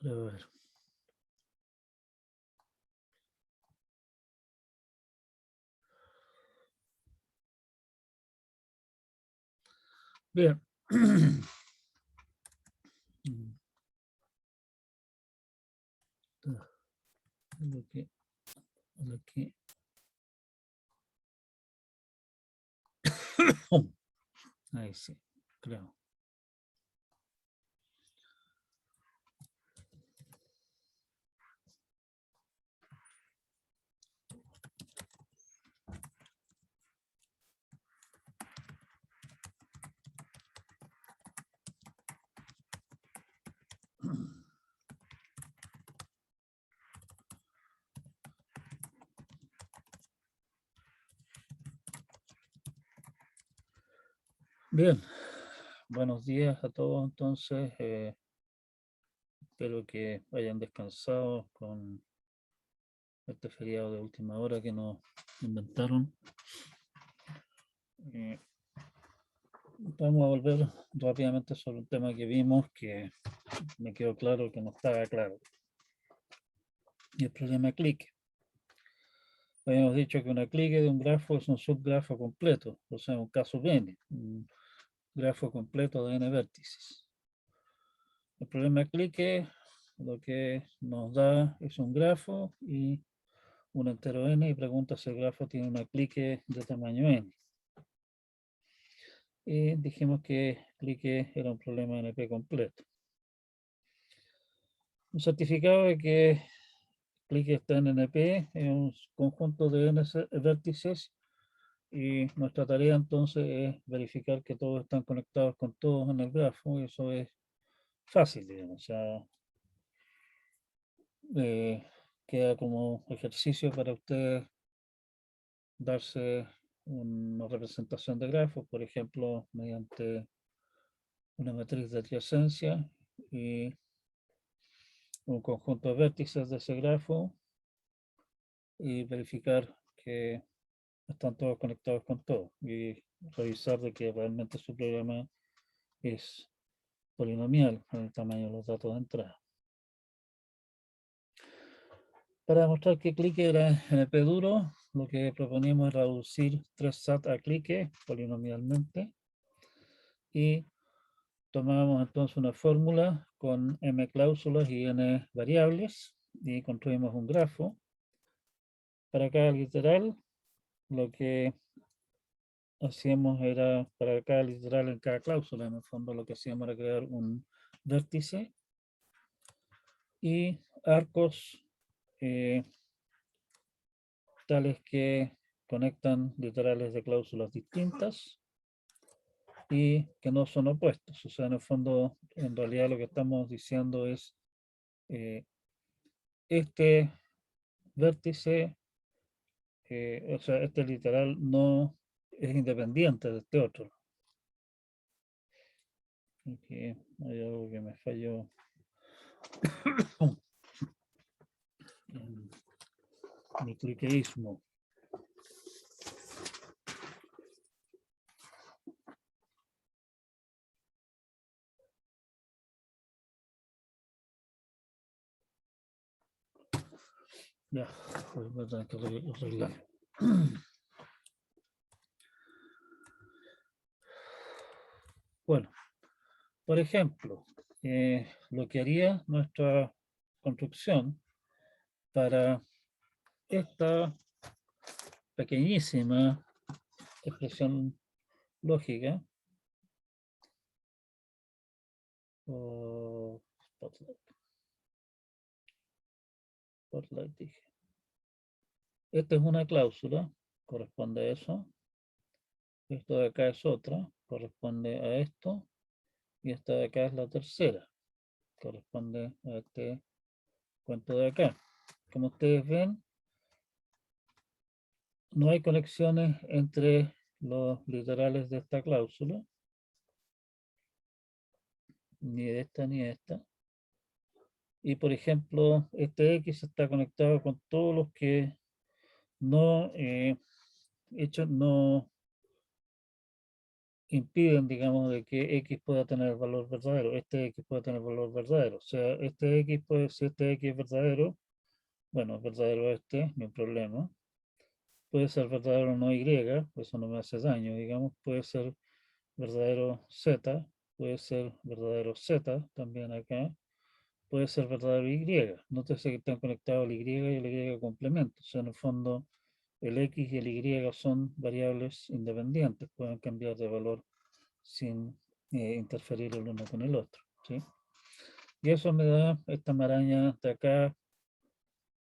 A ver. Bien. Lo que ahí sí, creo. Bien, buenos días a todos. Entonces, espero que hayan descansado con este feriado de última hora que nos inventaron. Vamos a volver rápidamente sobre un tema que vimos que me quedó claro que no estaba claro. Y el problema clique. Habíamos dicho que una clique de un grafo es un subgrafo completo, o sea, un caso n, un grafo completo de n vértices. El problema clique lo que nos da es un grafo y un entero n y pregunta si el grafo tiene una clique de tamaño n. Y dijimos que clique era un problema NP completo. Un certificado de que clique está en NP es un conjunto de n vértices y nuestra tarea entonces es verificar que todos están conectados con todos en el grafo y eso es fácil, digamos. O sea, queda como ejercicio para ustedes darse una representación de grafos, por ejemplo, mediante una matriz de adyacencia y un conjunto de vértices de ese grafo y verificar que están todos conectados con todos y revisar de que realmente su programa es polinomial en el tamaño de los datos de entrada. Para demostrar que clique era NP duro, lo que proponíamos es reducir 3 SAT a clique polinomialmente y tomábamos entonces una fórmula con m cláusulas y n variables y construimos un grafo. Para cada literal, lo que hacíamos era, para cada literal en cada cláusula, en el fondo lo que hacíamos era crear un vértice y arcos tales que conectan literales de cláusulas distintas y que no son opuestos. O sea, en el fondo, en realidad lo que estamos diciendo es este vértice, o sea, este literal no es independiente de este otro. Aquí hay algo que me falló. Mi cliqueísmo. Ya, voy a tener que arreglar. Bueno, por ejemplo, lo que haría nuestra construcción para esta pequeñísima expresión lógica, o spotlight dije. Esta es una cláusula, corresponde a eso. Esto de acá es otra, corresponde a esto. Y esta de acá es la tercera, corresponde a este cuento de acá. Como ustedes ven, no hay conexiones entre los literales de esta cláusula, ni de esta ni de esta. Y por ejemplo, este X está conectado con todos los que no, no impiden, digamos, de que X pueda tener valor verdadero, este X puede tener valor verdadero. O sea, este X puede, si este X es verdadero, bueno, es verdadero este, no hay problema. Puede ser verdadero no Y, eso no me hace daño, digamos, puede ser verdadero Z, puede ser verdadero Z también acá, puede ser verdadero Y. Nótese que están conectados el Y y el Y complemento. O sea, en el fondo, el X y el Y son variables independientes, pueden cambiar de valor sin interferir el uno con el otro. ¿Sí? Y eso me da esta maraña de acá.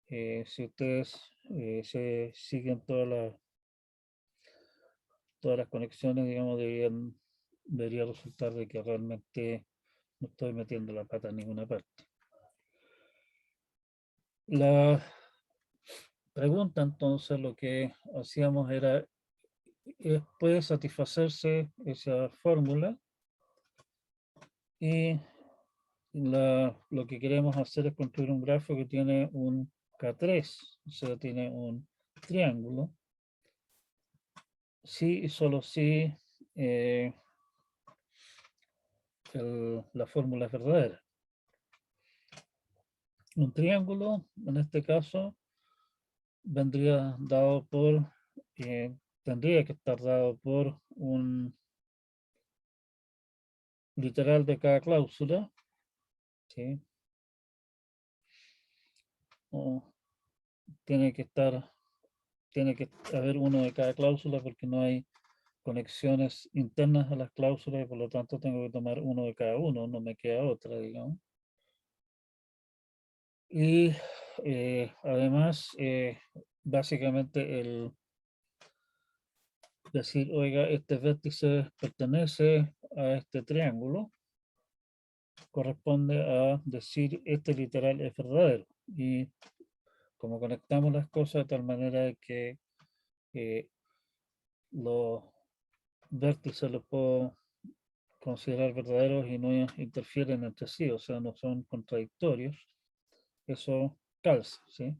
Si ustedes se siguen todas las conexiones, digamos, debería resultar de que realmente no estoy metiendo la pata en ninguna parte. La pregunta entonces, lo que hacíamos era, ¿puede satisfacerse esa fórmula? Y lo que queremos hacer es construir un grafo que tiene un K3, o sea, tiene un triángulo. Sí y solo si la fórmula es verdadera. Un triángulo, en este caso, vendría dado por, tendría que estar dado por un literal de cada cláusula, ¿sí? O tiene que haber uno de cada cláusula porque no hay conexiones internas a las cláusulas y por lo tanto tengo que tomar uno de cada uno, no me queda otra, digamos. Y además, básicamente el decir, oiga, este vértice pertenece a este triángulo, corresponde a decir, este literal es verdadero. Y como conectamos las cosas de tal manera que los vértices los puedo considerar verdaderos y no interfieren entre sí, o sea, no son contradictorios, eso calza, ¿sí?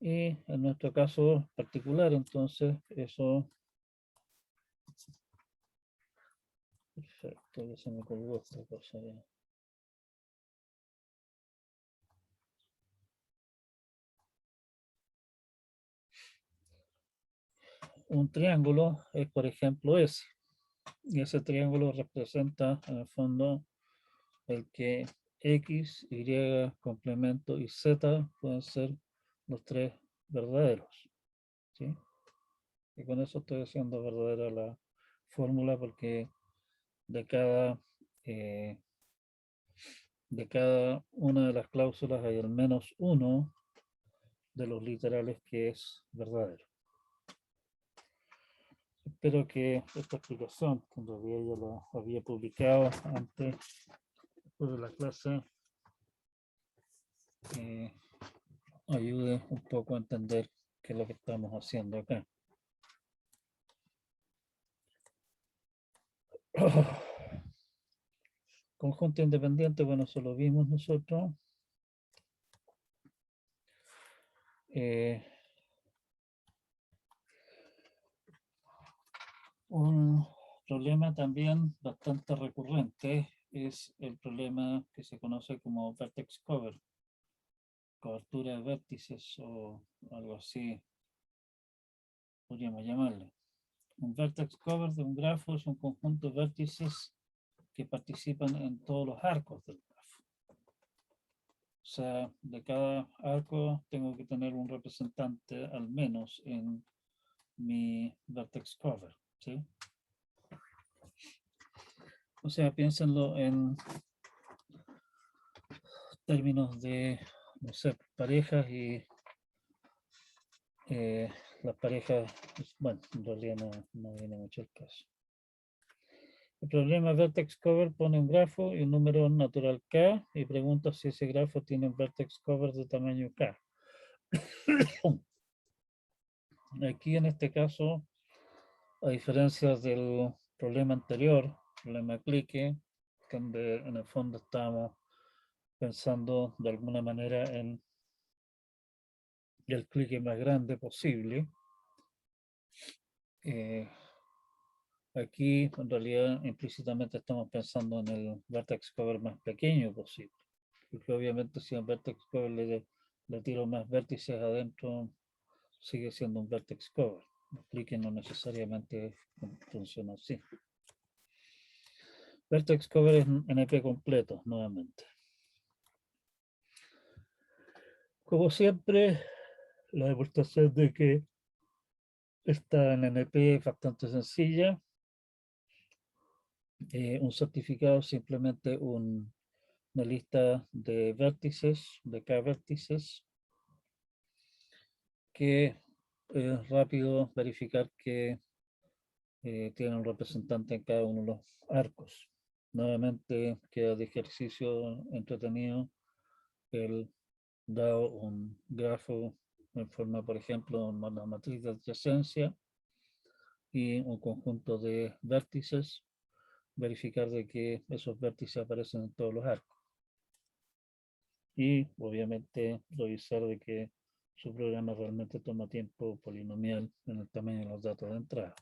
Y en nuestro caso particular, entonces, eso... Perfecto, ya se me colgó esta cosa ya. Un triángulo es, por ejemplo, ese. Y ese triángulo representa, en el fondo, el que X, Y, complemento y Z pueden ser los tres verdaderos. ¿Sí? Y con eso estoy haciendo verdadera la fórmula porque de cada, eh, de cada una de las cláusulas hay al menos uno de los literales que es verdadero. Espero que esta explicación, que en realidad ya la había publicado antes, después de la clase, ayude un poco a entender qué es lo que estamos haciendo acá. Conjunto independiente, bueno, eso lo vimos nosotros. Un problema también bastante recurrente es el problema que se conoce como vertex cover, cobertura de vértices o algo así, podríamos llamarle. Un vertex cover de un grafo es un conjunto de vértices que participan en todos los arcos del grafo. O sea, de cada arco tengo que tener un representante al menos en mi vertex cover, ¿sí? O sea, piénsenlo en términos de, no sé, parejas y las parejas, bueno, en realidad no viene mucho el caso. El problema vertex cover pone un grafo y un número natural K y pregunta si ese grafo tiene un vertex cover de tamaño K. Aquí en este caso, a diferencia del problema anterior, problema clique, donde en el fondo estábamos pensando de alguna manera en el clique más grande posible, Aquí, en realidad, implícitamente estamos pensando en el vertex cover más pequeño posible. Porque obviamente si a un vertex cover le tiro más vértices adentro, sigue siendo un vertex cover. Clique no necesariamente funciona así. Vertex cover es NP completo, nuevamente. Como siempre, la demostración de que esta NP es bastante sencilla. Un certificado es simplemente una lista de vértices, de K vértices, que es rápido verificar que tiene un representante en cada uno de los arcos. Nuevamente queda de ejercicio entretenido el dado un grafo en forma, por ejemplo, una matriz de adyacencia y un conjunto de vértices, verificar de que esos vértices aparecen en todos los arcos. Y obviamente revisar de que su programa realmente toma tiempo polinomial en el tamaño de los datos de entrada.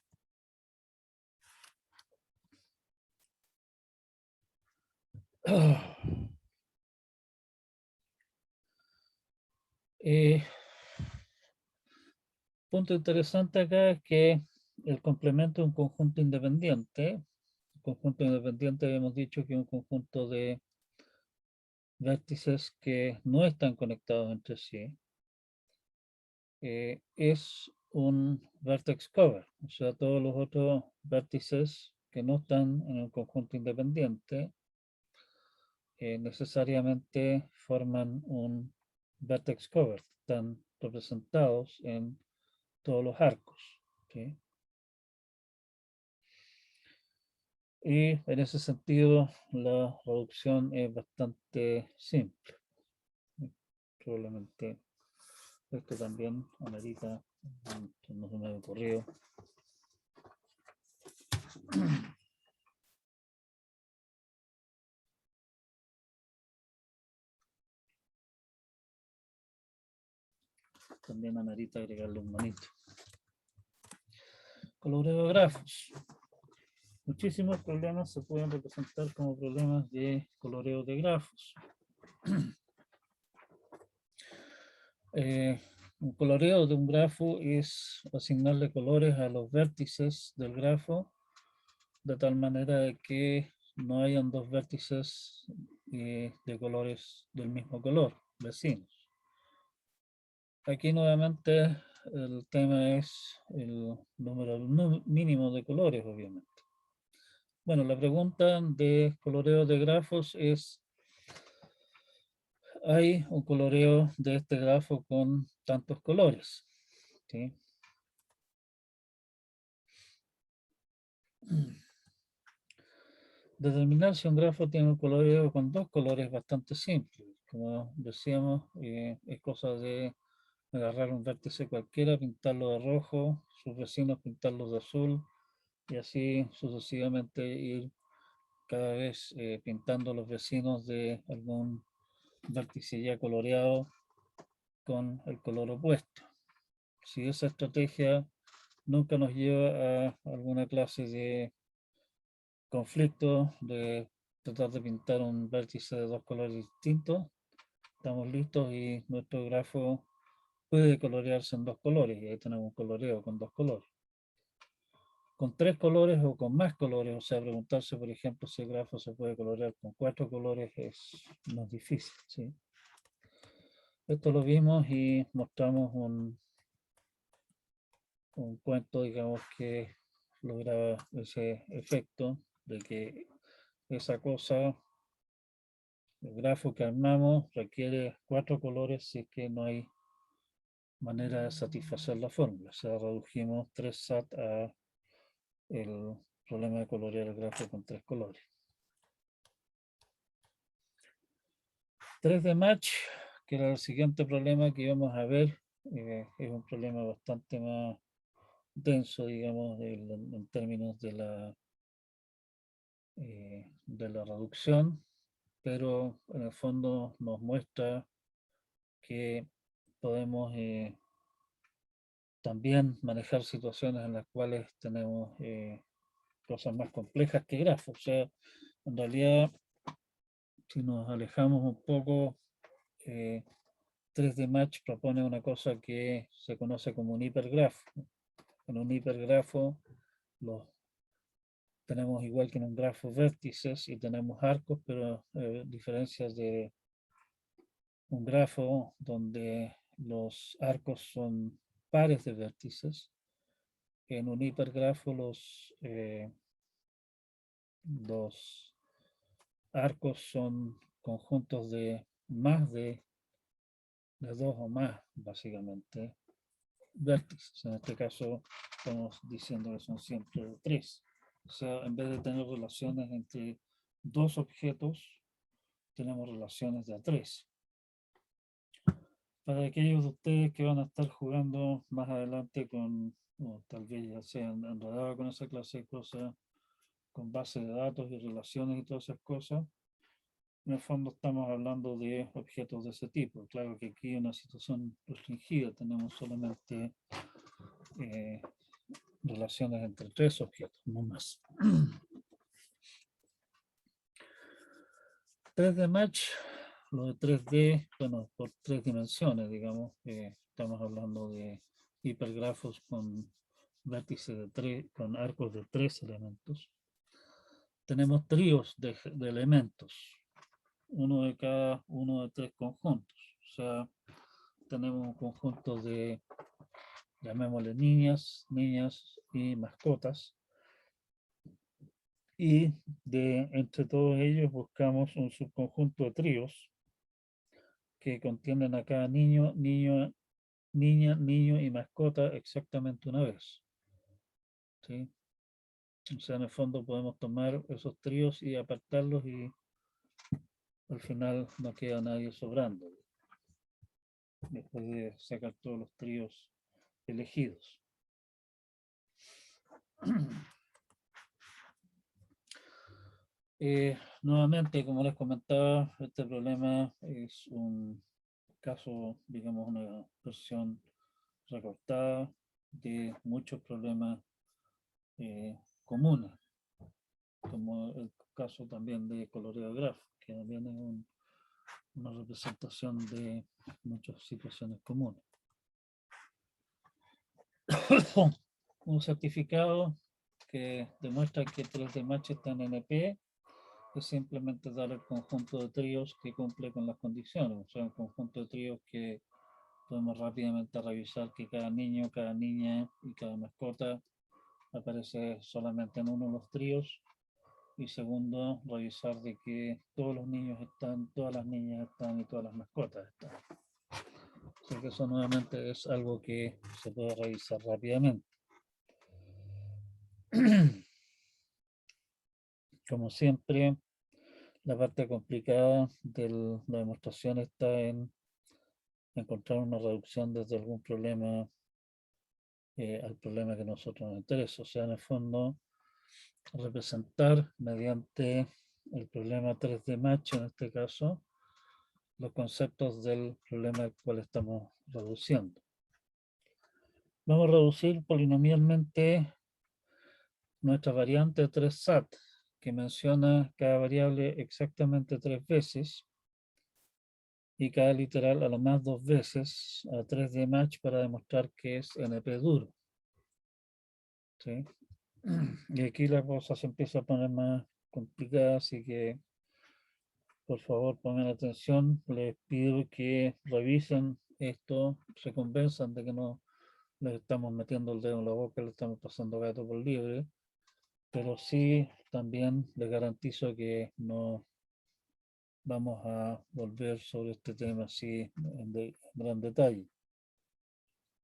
Punto interesante acá es que el complemento es un conjunto independiente. El conjunto independiente habíamos dicho que es un conjunto de vértices que no están conectados entre sí. Es un vertex cover, o sea, todos los otros vértices que no están en un conjunto independiente necesariamente forman un vertex cover, están representados en todos los arcos. ¿Sí? Y en ese sentido, la reducción es bastante simple. Probablemente esto también amerita, no se me ha ocurrido. También amerita agregarle un manito. Coloreo de grafos. Muchísimos problemas se pueden representar como problemas de coloreo de grafos. Un coloreo de un grafo es asignarle colores a los vértices del grafo de tal manera que no hayan dos vértices de colores del mismo color, vecinos. Aquí nuevamente el tema es el número mínimo de colores, obviamente. Bueno, la pregunta de coloreo de grafos es, hay un coloreo de este grafo con tantos colores, ¿sí? Determinar si un grafo tiene un coloreo con dos colores es bastante simple. Como decíamos, es cosa de agarrar un vértice cualquiera, pintarlo de rojo, sus vecinos pintarlos de azul, y así sucesivamente ir cada vez pintando los vecinos de algún vértice ya coloreado con el color opuesto. Si esa estrategia nunca nos lleva a alguna clase de conflicto, de tratar de pintar un vértice de dos colores distintos, estamos listos y nuestro grafo puede colorearse en dos colores, y ahí tenemos un coloreo con dos colores. Con tres colores o con más colores, o sea, preguntarse, por ejemplo, si el grafo se puede colorear con cuatro colores es más difícil, ¿sí? Esto lo vimos y mostramos un cuento, digamos, que lograba ese efecto de que esa cosa, el grafo que armamos, requiere cuatro colores si es que no hay manera de satisfacer la fórmula. O sea, redujimos 3 SAT a el problema de colorear el grafo con tres colores. 3 de match, que era el siguiente problema que íbamos a ver, es un problema bastante más denso, digamos, en términos de la reducción, pero en el fondo nos muestra que podemos también manejar situaciones en las cuales tenemos cosas más complejas que grafos. O sea, en realidad, si nos alejamos un poco, 3D Match propone una cosa que se conoce como un hipergrafo. En un hipergrafo los, tenemos igual que en un grafo vértices y tenemos arcos, pero diferencias de un grafo donde los arcos son pares de vértices. En un hipergrafo los arcos son conjuntos de más de dos o más, básicamente, vértices. En este caso, estamos diciendo que son siempre de tres. O sea, en vez de tener relaciones entre dos objetos, tenemos relaciones de a tres. Para aquellos de ustedes que van a estar jugando más adelante con, o tal vez ya sean enredados con esa clase de cosas, con bases de datos y relaciones y todas esas cosas, en el fondo estamos hablando de objetos de ese tipo. Claro que aquí en una situación restringida tenemos solamente relaciones entre tres objetos, no más. 3D Match, lo de 3D, bueno, por tres dimensiones, digamos, estamos hablando de hipergrafos con vértices de tres, con arcos de tres elementos. Tenemos tríos de elementos, uno de cada uno de tres conjuntos. O sea, tenemos un conjunto de, llamémosle niñas y mascotas. Y entre todos ellos buscamos un subconjunto de tríos que contienen a cada niño, niña, niño y mascota exactamente una vez. ¿Sí? O sea, en el fondo podemos tomar esos tríos y apartarlos y al final no queda nadie sobrando. Después de sacar todos los tríos elegidos. Nuevamente, como les comentaba, este problema es un caso, digamos, una versión recortada de muchos problemas comunes, como el caso también de coloreado gráfico, que también es una representación de muchas situaciones comunes. Un certificado que demuestra que 3D Match está en NP es simplemente dar el conjunto de tríos que cumple con las condiciones, o sea, un conjunto de tríos que podemos rápidamente revisar que cada niño, cada niña y cada mascota aparece solamente en uno de los tríos. Y segundo, revisar de que todos los niños están, todas las niñas están y todas las mascotas están. Así que eso nuevamente es algo que se puede revisar rápidamente. Como siempre, la parte complicada de la demostración está en encontrar una reducción desde algún problema al problema que a nosotros nos interesa. O sea, en el fondo, representar mediante el problema 3D Match, en este caso, los conceptos del problema al cual estamos reduciendo. Vamos a reducir polinomialmente nuestra variante 3SAT, que menciona cada variable exactamente 3 veces y cada literal a lo más 2 veces a 3D Match para demostrar que es NP duro. ¿Sí? Y aquí la cosa se empieza a poner más complicada, así que por favor pongan atención. Les pido que revisen esto, se convenzan de que no les estamos metiendo el dedo en la boca, le estamos pasando gato por libre, pero sí también les garantizo que no vamos a volver sobre este tema así en gran detalle.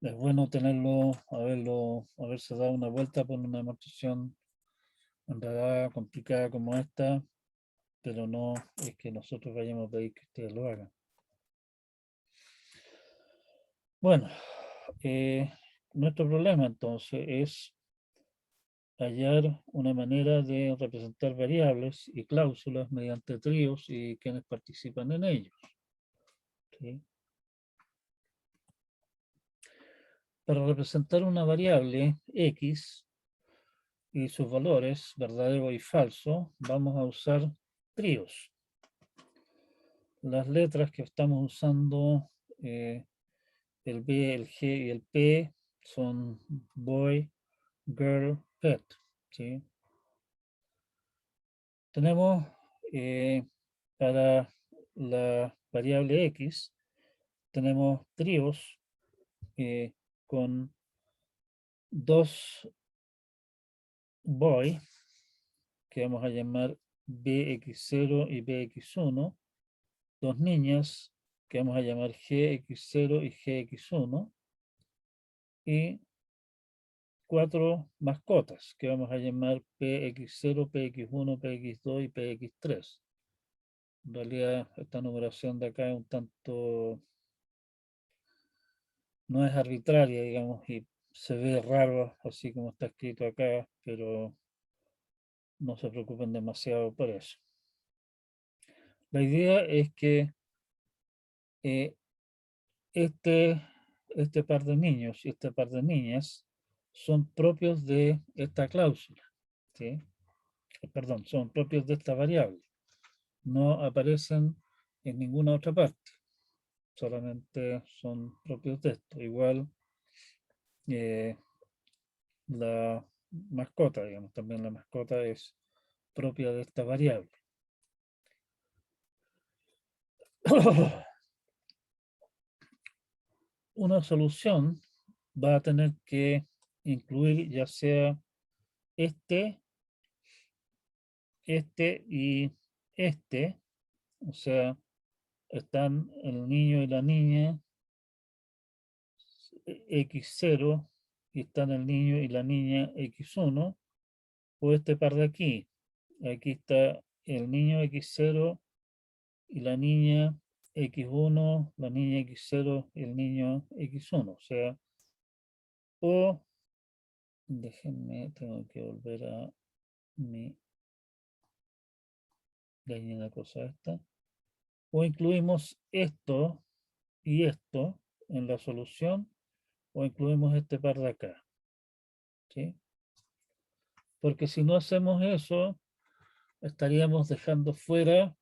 Es bueno tenerlo, haberse dado una vuelta por una demostración enredada, complicada como esta, pero no es que nosotros vayamos a pedir que ustedes lo hagan. Bueno, nuestro problema entonces es hallar una manera de representar variables y cláusulas mediante tríos y quienes participan en ellos. ¿Sí? Para representar una variable X y sus valores, verdadero y falso, vamos a usar tríos. Las letras que estamos usando, el B, el G y el P, son boy, girl, pet. ¿Sí? Tenemos para la variable X, tenemos tríos con dos boy, que vamos a llamar BX0 y BX1, dos niñas, que vamos a llamar GX0 y GX1, y cuatro mascotas, que vamos a llamar PX0, PX1, PX2 y PX3. En realidad, esta numeración de acá es un tanto, no es arbitraria, digamos, y se ve raro así como está escrito acá, pero no se preocupen demasiado por eso. La idea es que eh, este par de niños y este par de niñas son propios de esta cláusula, ¿sí? Perdón, son propios de esta variable. No aparecen en ninguna otra parte, solamente son propios de esto. Igual la mascota, digamos, también la mascota es propia de esta variable. Una solución va a tener que incluir ya sea este y este, o sea, están el niño y la niña X0 y están el niño y la niña X1, o este par de aquí. Aquí está el niño X0 y la niña X1, la niña X0 y el niño X1. O sea, o déjenme, tengo que volver a mi la cosa esta. O incluimos esto y esto en la solución, o incluimos este par de acá. ¿Sí? Porque si no hacemos eso, estaríamos dejando fuera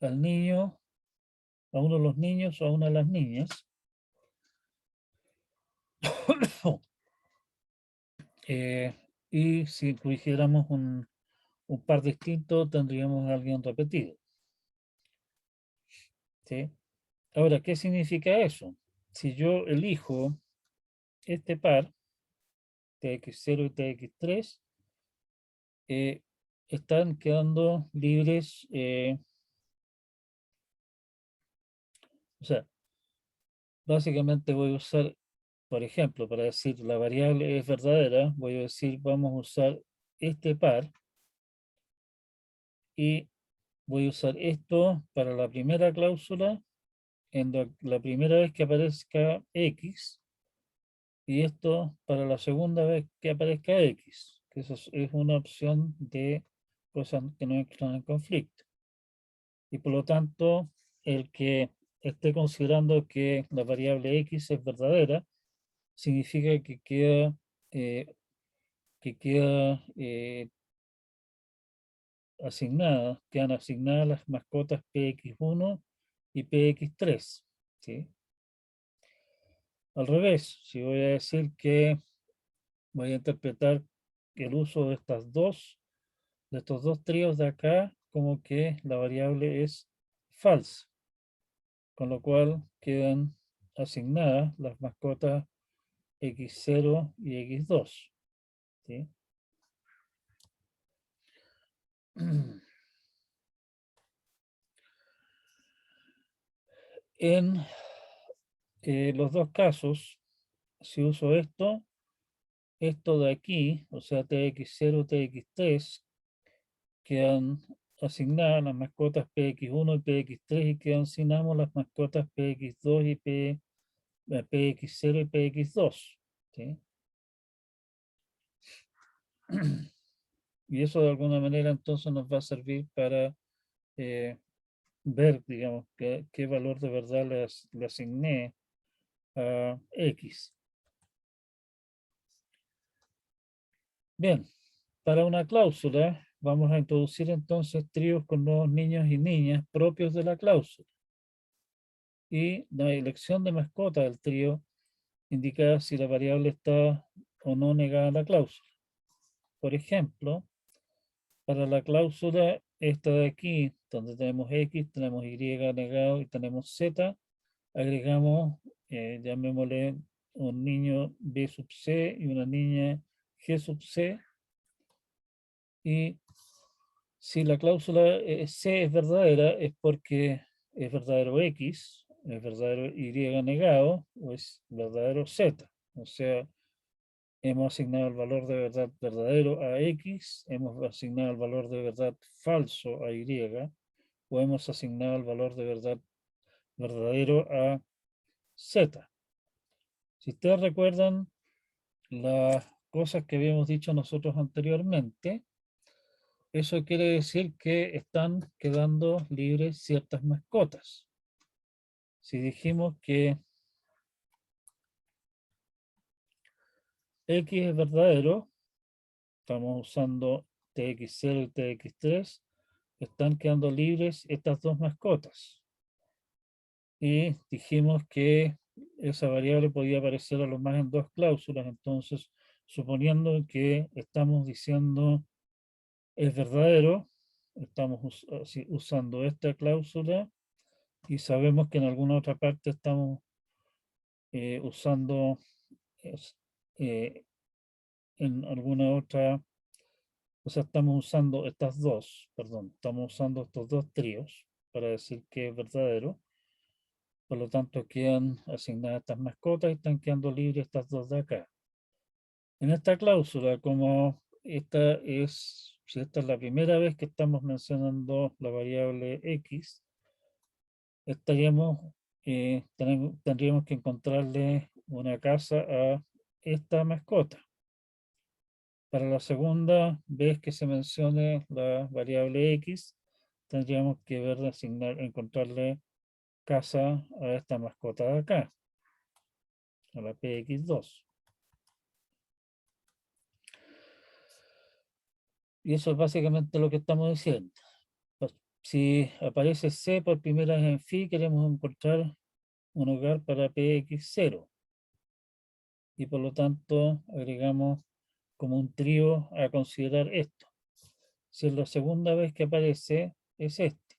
al niño, a uno de los niños o a una de las niñas. Y si incluyéramos un par distinto, tendríamos a alguien repetido. ¿Sí? Ahora, ¿qué significa eso? Si yo elijo este par, TX0 y TX3, están quedando libres, o sea, básicamente voy a usar, por ejemplo, para decir la variable es verdadera, voy a decir vamos a usar este par y voy a usar esto para la primera cláusula, en la primera vez que aparezca X, y esto para la segunda vez que aparezca X, que eso es una opción de cosas que no entran en conflicto. Y por lo tanto, el que esté considerando que la variable X es verdadera, significa eh, que queda quedan asignadas las mascotas PX1 y PX3. ¿Sí? Al revés, si voy a decir que voy a interpretar el uso de estos dos tríos de acá, como que la variable es falsa, con lo cual quedan asignadas las mascotas X0 y X2. ¿Sí? En los dos casos, si uso esto de aquí, o sea, TX0, TX3, quedan asignadas las mascotas PX1 y PX3 y quedan sin amo las mascotas PX2 y PX0 y PX2. ¿Sí? Y eso de alguna manera entonces nos va a servir para ver, digamos, qué valor de verdad le asigné a X. Bien, Para una cláusula, vamos a introducir entonces tríos con nuevos niños y niñas propios de la cláusula. Y la elección de mascota del trío indica si la variable está o no negada a la cláusula. Por ejemplo, para la cláusula esta de aquí, donde tenemos X, tenemos Y negado y tenemos Z, agregamos, llamémosle un niño B sub C y una niña G sub C. Y si la cláusula C es verdadera, es porque es verdadero X, es verdadero Y negado, o es verdadero Z. O sea, hemos asignado el valor de verdad verdadero a X, hemos asignado el valor de verdad falso a Y, o hemos asignado el valor de verdad verdadero a Z. Si ustedes recuerdan las cosas que habíamos dicho nosotros anteriormente, eso quiere decir que están quedando libres ciertas mascotas. Si dijimos que X es verdadero, estamos usando TX0 y TX3, están quedando libres estas dos mascotas. Y dijimos que esa variable podía aparecer a lo más en dos cláusulas, entonces, suponiendo que estamos diciendo es verdadero, estamos usando esta cláusula y sabemos que en alguna otra parte estamos usando eh, en alguna otra, o sea, estamos usando estas dos, perdón, estamos usando estos dos tríos para decir que es verdadero. Por lo tanto, quedan asignadas estas mascotas y están quedando libres estas dos de acá. En esta cláusula, como si esta es la primera vez que estamos mencionando la variable X, tendríamos que encontrarle una casa a esta mascota. Para la segunda vez que se mencione la variable X, tendríamos que encontrarle casa a esta mascota de acá, a la PX2. Y eso es básicamente lo que estamos diciendo. Si aparece C por primera vez en phi, queremos encontrar un hogar para PX0. Y por lo tanto, agregamos como un trío a considerar esto. Si es la segunda vez que aparece, es este.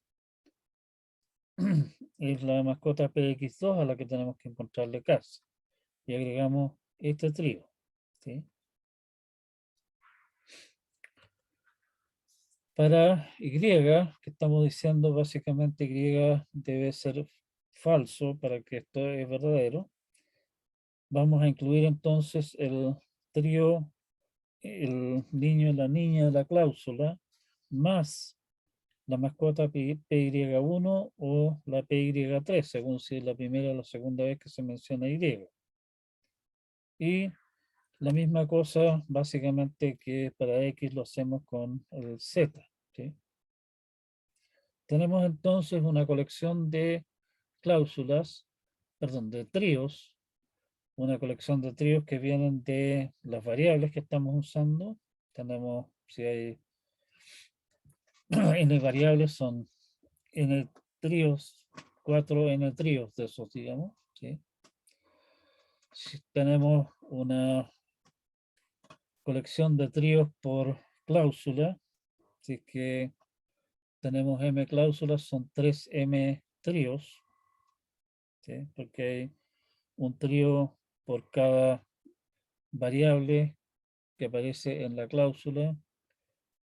Es la mascota PX2 a la que tenemos que encontrarle casa. Y agregamos este trío. ¿Sí? Para Y, que estamos diciendo básicamente Y debe ser falso para que esto es verdadero, vamos a incluir entonces el trío, el niño y la niña de la cláusula, más la mascota PY1 o la PY3, según si es la primera o la segunda vez que se menciona Y. Y la misma cosa, básicamente, que para X lo hacemos con el Z. ¿Sí? Tenemos entonces una colección de cláusulas, perdón, de tríos, una colección de tríos que vienen de las variables que estamos usando. Tenemos, si hay n variables, son n tríos, 4 n tríos de esos, digamos. ¿Sí? Si tenemos una colección de tríos por cláusula, así que tenemos m cláusulas, son 3m tríos, ¿sí? Porque hay un trío por cada variable que aparece en la cláusula,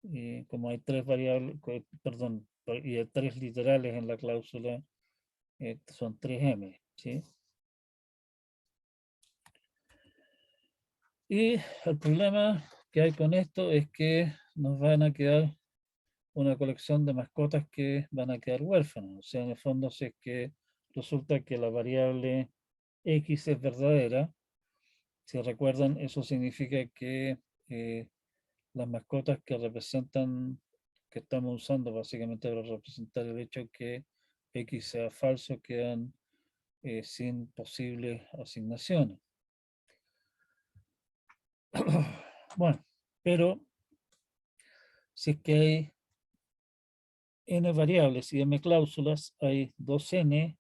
y como hay tres variables, perdón, y hay tres literales en la cláusula, son 3m, ¿sí? Y el problema que hay con esto es que nos van a quedar una colección de mascotas que van a quedar huérfanas. O sea, en el fondo, si es que resulta que la variable X es verdadera, si recuerdan, eso significa que las mascotas que representan, que estamos usando básicamente para representar el hecho que X sea falso, quedan sin posibles asignaciones. Bueno, pero Si es que hay n variables y m cláusulas, hay 2n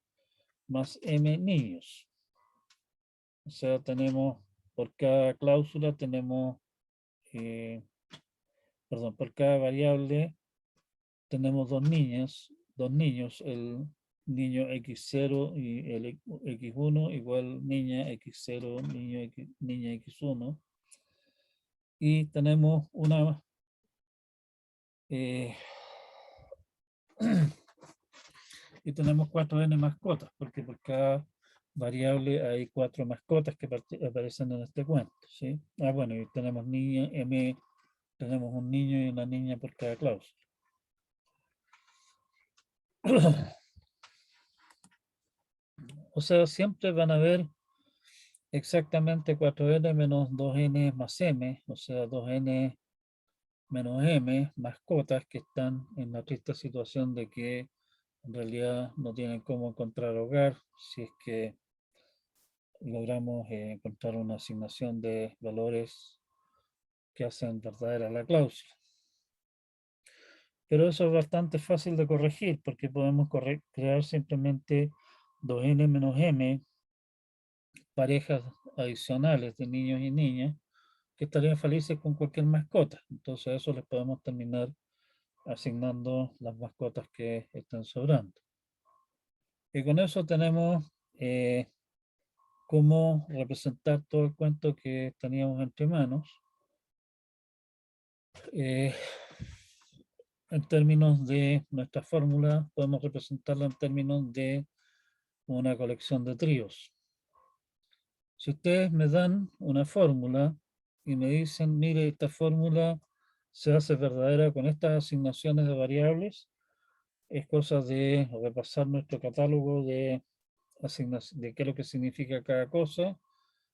más m niños. O sea, tenemos, por cada cláusula tenemos, perdón, por cada variable tenemos dos niños, el niño x0 y el x1 igual niña x0, niña x1. Y tenemos una y tenemos 4n mascotas, porque por cada variable hay 4 mascotas que aparecen en este cuento, ¿sí? Ah, bueno, y tenemos niña, m, tenemos un niño y una niña por cada cláusula. O sea, siempre van a haber exactamente 4n menos 2n más m, o sea, 2n menos m mascotas que están en la triste situación de que en realidad no tienen cómo encontrar hogar si es que logramos encontrar una asignación de valores que hacen verdadera la cláusula. Pero eso es bastante fácil de corregir porque podemos crear simplemente 2n menos m parejas adicionales de niños y niñas que estarían felices con cualquier mascota. Entonces a eso les podemos terminar asignando las mascotas que están sobrando. Y con eso tenemos cómo representar todo el cuento que teníamos entre manos. En términos de nuestra fórmula, podemos representarla en términos de una colección de tríos. Si ustedes me dan una fórmula y me dicen, mire, esta fórmula se hace verdadera con estas asignaciones de variables, es cosa de repasar nuestro catálogo de de qué es lo que significa cada cosa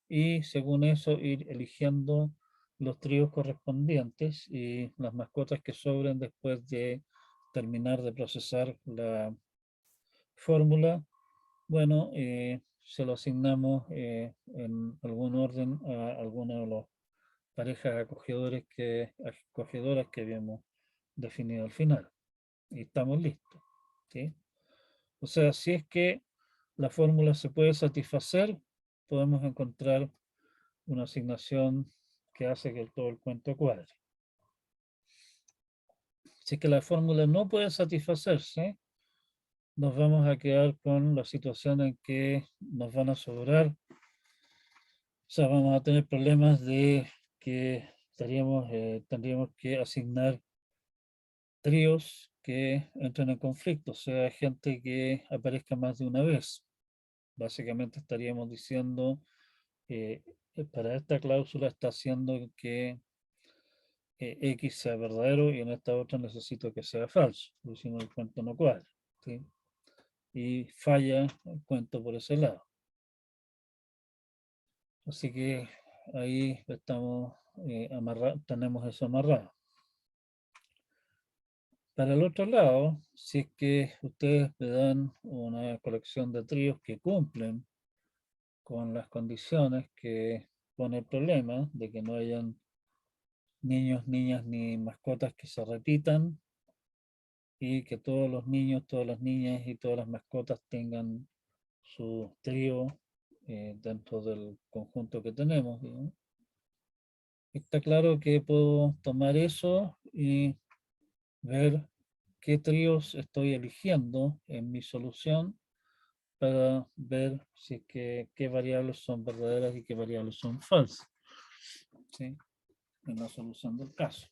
y según eso ir eligiendo los tríos correspondientes y las mascotas que sobren después de terminar de procesar la fórmula. Bueno, se lo asignamos en algún orden a alguna de las parejas acogedoras que habíamos definido al final. Y estamos listos. ¿Sí? O sea, si es que la fórmula se puede satisfacer, podemos encontrar una asignación que hace que todo el cuento cuadre. Si es que la fórmula no puede satisfacerse, nos vamos a quedar con la situación en que nos van a sobrar, o sea, vamos a tener problemas de que tendríamos que asignar tríos que entren en conflicto, o sea, gente que aparezca más de una vez. Básicamente estaríamos diciendo, para esta cláusula está haciendo que X sea verdadero y en esta otra necesito que sea falso, porque si no el cuento no cuadra. ¿Sí? Y falla el cuento por ese lado. Así que ahí estamos tenemos eso amarrado. Para el otro lado, si es que ustedes me dan una colección de tríos que cumplen con las condiciones que pone el problema de que no hayan niños, niñas ni mascotas que se repitan y que todos los niños, todas las niñas y todas las mascotas tengan su trío dentro del conjunto que tenemos. ¿No? Está claro que puedo tomar eso y ver qué tríos estoy eligiendo en mi solución para ver si es que, qué variables son verdaderas y qué variables son falsas. ¿Sí? En la solución del caso.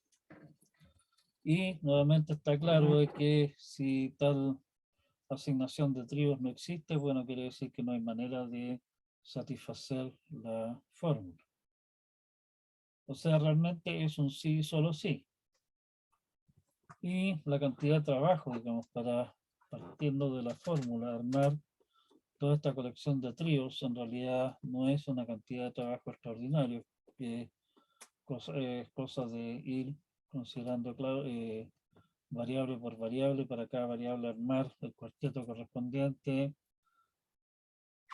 Y nuevamente está claro de que si tal asignación de tríos no existe, bueno, quiere decir que no hay manera de satisfacer la fórmula. O sea, realmente es un sí, solo sí. Y la cantidad de trabajo, digamos, para partiendo de la fórmula, armar toda esta colección de tríos, en realidad no es una cantidad de trabajo extraordinario, es cosa de ir considerando, claro, variable por variable, para cada variable armar el cuarteto correspondiente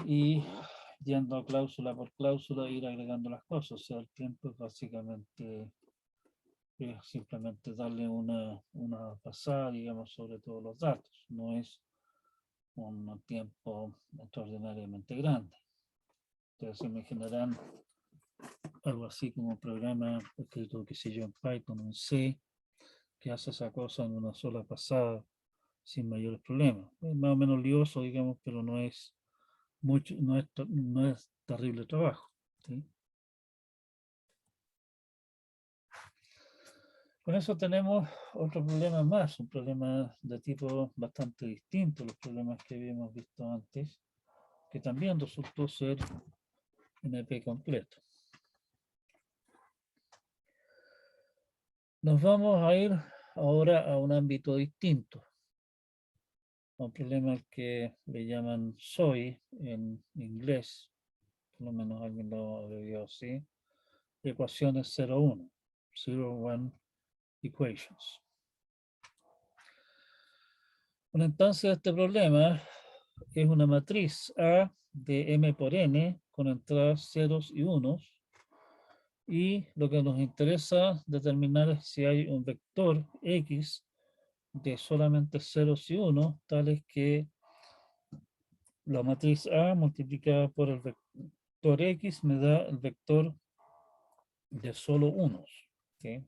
y yendo cláusula por cláusula, ir agregando las cosas. O sea, el tiempo es básicamente es simplemente darle una pasada, digamos, sobre todos los datos. No es un tiempo extraordinariamente grande. Entonces se me generan algo así como un programa escrito, qué sé yo, en Python, en C, que hace esa cosa en una sola pasada sin mayores problemas. Es más o menos lioso, digamos, pero no es mucho, no es terrible trabajo. ¿Sí? Con eso tenemos otro problema más, un problema de tipo bastante distinto a los problemas que habíamos visto antes, que también resultó ser NP completo. Nos vamos a ir ahora a un ámbito distinto, a un problema al que le llaman SOI en inglés, por lo menos alguien lo debió así, ecuaciones 0-1, 0-1 equations. Una instancia de este problema es una matriz A de M por N con entradas ceros y unos, y lo que nos interesa determinar es si hay un vector X de solamente ceros y unos, tales que la matriz A multiplicada por el vector X me da el vector de solo unos. ¿Okay?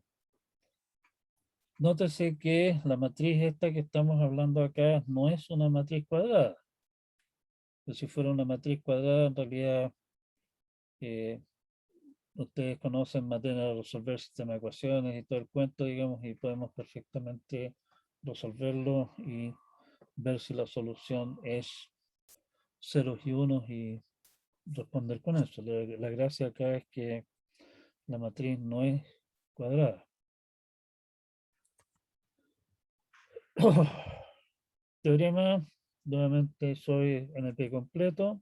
Nótese que la matriz esta que estamos hablando acá no es una matriz cuadrada. Pues si fuera una matriz cuadrada, en realidad ustedes conocen materia de resolver sistemas de ecuaciones y todo el cuento, digamos, y podemos perfectamente resolverlo y ver si la solución es ceros y unos y responder con eso. La gracia acá es que la matriz no es cuadrada. Teorema, nuevamente soy NP completo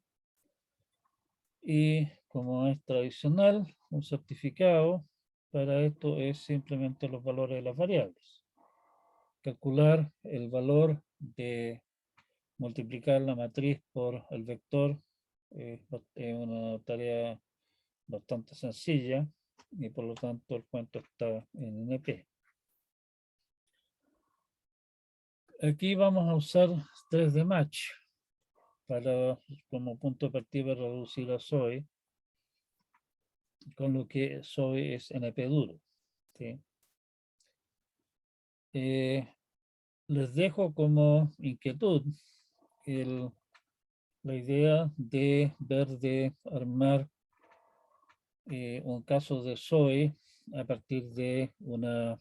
y como es tradicional, un certificado para esto es simplemente los valores de las variables. Calcular el valor de multiplicar la matriz por el vector es una tarea bastante sencilla y por lo tanto el cuento está en NP. Aquí vamos a usar 3 de match para, como punto de partida, reducir a SOI, con lo que SOI es NP duro. ¿Sí? Les dejo como inquietud la idea de ver de armar un caso de SOI a partir de una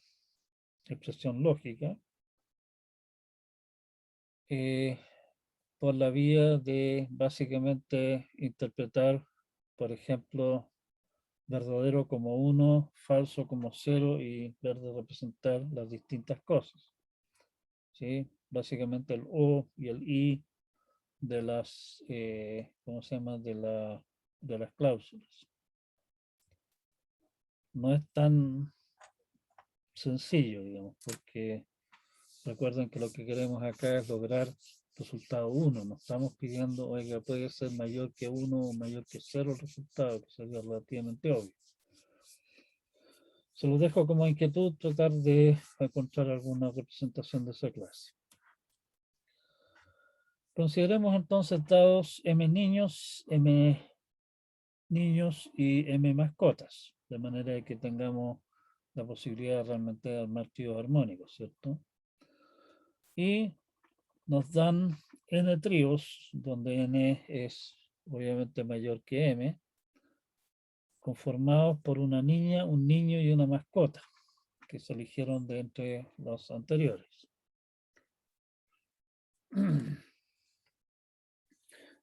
expresión lógica por la vía de básicamente interpretar, por ejemplo, verdadero como 1, falso como 0 y ver de representar las distintas cosas. ¿Sí? Básicamente el O y el I de las, ¿cómo se llama? De las cláusulas. No es tan sencillo, digamos, porque recuerden que lo que queremos acá es lograr resultado 1. No estamos pidiendo, oiga, puede ser mayor que 1 o mayor que 0 el resultado, que sería relativamente obvio. Se los dejo como inquietud tratar de encontrar alguna representación de esa clase. Consideremos entonces dados M niños y M mascotas, de manera que tengamos la posibilidad realmente de armar tríos armónicos, ¿cierto? Y nos dan N tríos, donde N es obviamente mayor que M, conformados por una niña, un niño y una mascota, que se eligieron de entre los anteriores.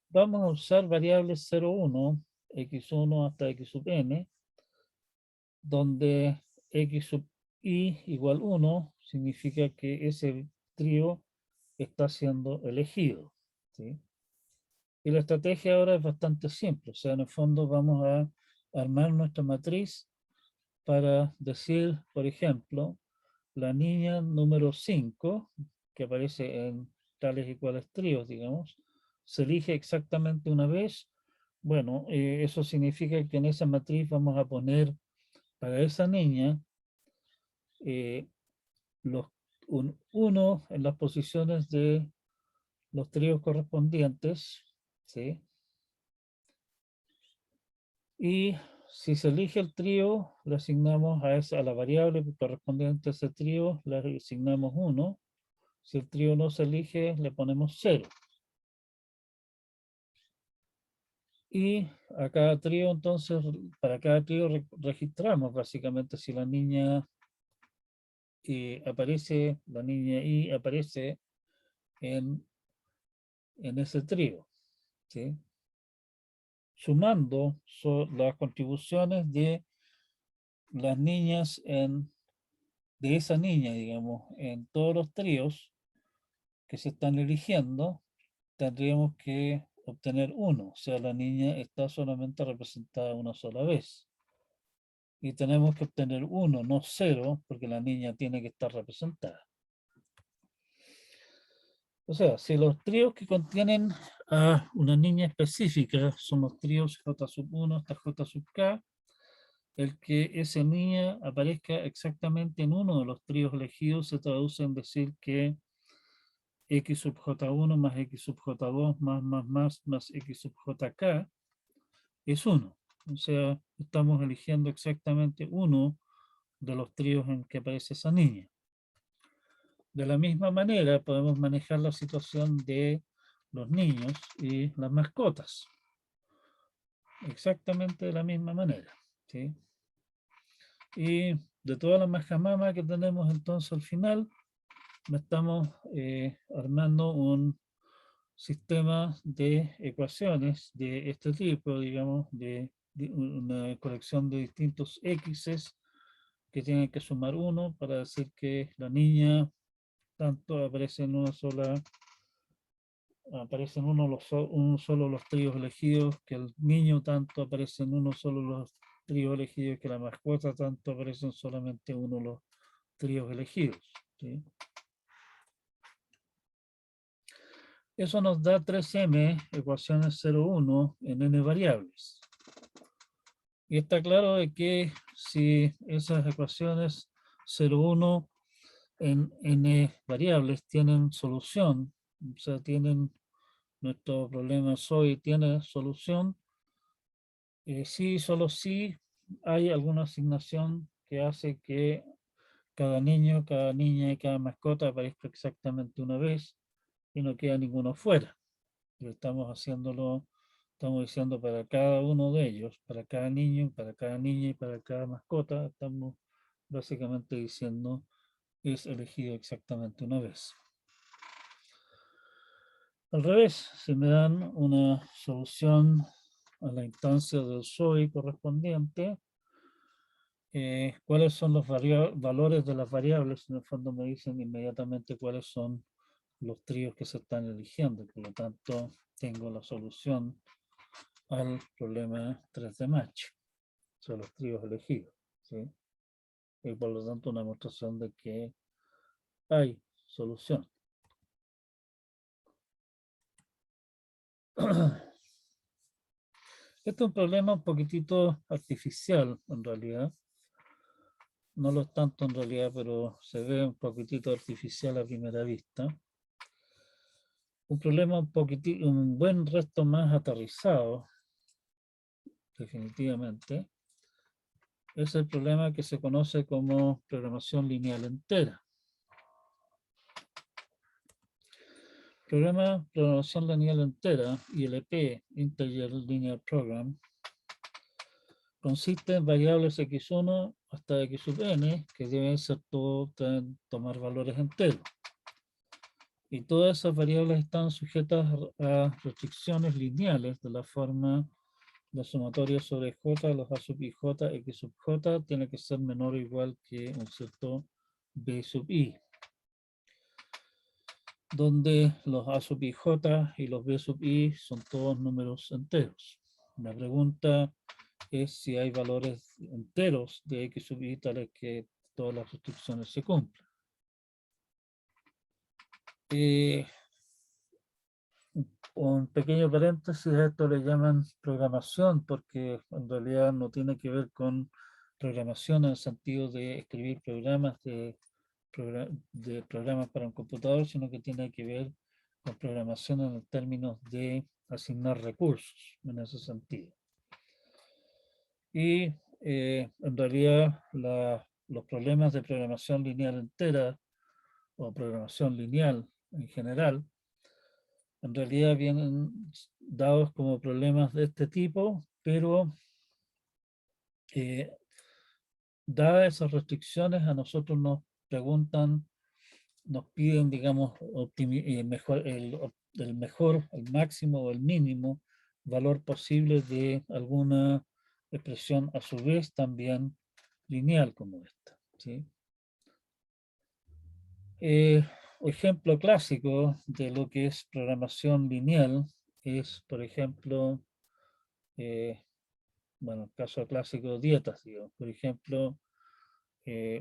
Vamos a usar variables 0, 1, x1 hasta x sub n, donde x sub i igual 1 significa que ese trío está siendo elegido. ¿Sí? Y la estrategia ahora es bastante simple, o sea, en el fondo vamos a armar nuestra matriz para decir, por ejemplo, la niña número 5, que aparece en tales y cuales tríos, digamos, se elige exactamente una vez. Bueno, eso significa que en esa matriz vamos a poner para esa niña eh, un 1 en las posiciones de los tríos correspondientes, ¿sí? Y si se elige el trío, le asignamos a la variable correspondiente a ese trío, le asignamos 1. Si el trío no se elige, le ponemos 0. Y a cada trío, entonces, para cada trío registramos básicamente si la niña aparece, la niña I aparece en ese trío, ¿sí? Sumando las contribuciones de las niñas de esa niña, digamos, en todos los tríos que se están eligiendo, tendríamos que obtener 1, o sea, la niña está solamente representada una sola vez. Y tenemos que obtener 1, no 0, porque la niña tiene que estar representada. O sea, si los tríos que contienen a una niña específica son los tríos J sub 1 hasta J sub K, el que esa niña aparezca exactamente en uno de los tríos elegidos se traduce en decir que X sub J1 más X sub J2 más X sub JK es 1. O sea, estamos eligiendo exactamente uno de los tríos en que aparece esa niña. De la misma manera, podemos manejar la situación de los niños y las mascotas. Exactamente de la misma manera, ¿sí? Y de todas las majamamas que tenemos entonces al final, estamos armando un sistema de ecuaciones de este tipo, digamos, de una colección de distintos x's que tienen que sumar 1 para decir que la niña tanto aparece en una sola, aparecen uno solo los tríos elegidos, que el niño tanto aparece en uno solo los tríos elegidos, que la mascota tanto aparecen solamente uno los tríos elegidos, ¿sí? Eso nos da 3m, ecuaciones 0,1 en n variables. Y está claro de que si esas ecuaciones 0,1 en n variables tienen solución, o sea, tienen nuestro problema SOI tiene solución, sí, solo si hay alguna asignación que hace que cada niño, cada niña y cada mascota aparezca exactamente una vez y no queda ninguno fuera. Y estamos haciéndolo, estamos diciendo para cada uno de ellos, para cada niño, para cada niña y para cada mascota, estamos básicamente diciendo es elegido exactamente una vez. Al revés, si me dan una solución a la instancia del SOI correspondiente, cuáles son los valores de las variables, en el fondo me dicen inmediatamente cuáles son los tríos que se están eligiendo, por lo tanto tengo la solución al problema 3 de match, son los tríos elegidos, ¿sí? Y por lo tanto una demostración de que hay solución. Este es un problema un poquitito artificial en realidad. No lo es tanto en realidad, pero se ve un poquitito artificial a primera vista. Un problema un poquitito, un buen resto más aterrizado, definitivamente, es el problema que se conoce como programación lineal entera. Programación lineal entera, ILP, Integer Linear Program, consiste en variables x1 hasta x sub n, que deben ser tomar valores enteros. Y todas esas variables están sujetas a restricciones lineales de la forma la sumatoria sobre j, los a sub i j, x sub j, tiene que ser menor o igual que un cierto b sub i, donde los a sub i j y los b sub i son todos números enteros. La pregunta es si hay valores enteros de x sub i tales que todas las restricciones se cumplan. Un pequeño paréntesis, a esto le llaman programación porque en realidad no tiene que ver con programación en el sentido de escribir programas de programas para un computador, sino que tiene que ver con programación en términos de asignar recursos en ese sentido. Y en realidad los problemas de programación lineal entera o programación lineal en general, en realidad vienen dados como problemas de este tipo, pero dadas esas restricciones a nosotros nos preguntan, nos piden, digamos, el mejor, el máximo o el mínimo valor posible de alguna expresión a su vez también lineal como esta, ¿sí? Ejemplo clásico de lo que es programación lineal es, por ejemplo, bueno, el caso clásico de dietas, digamos. Por ejemplo,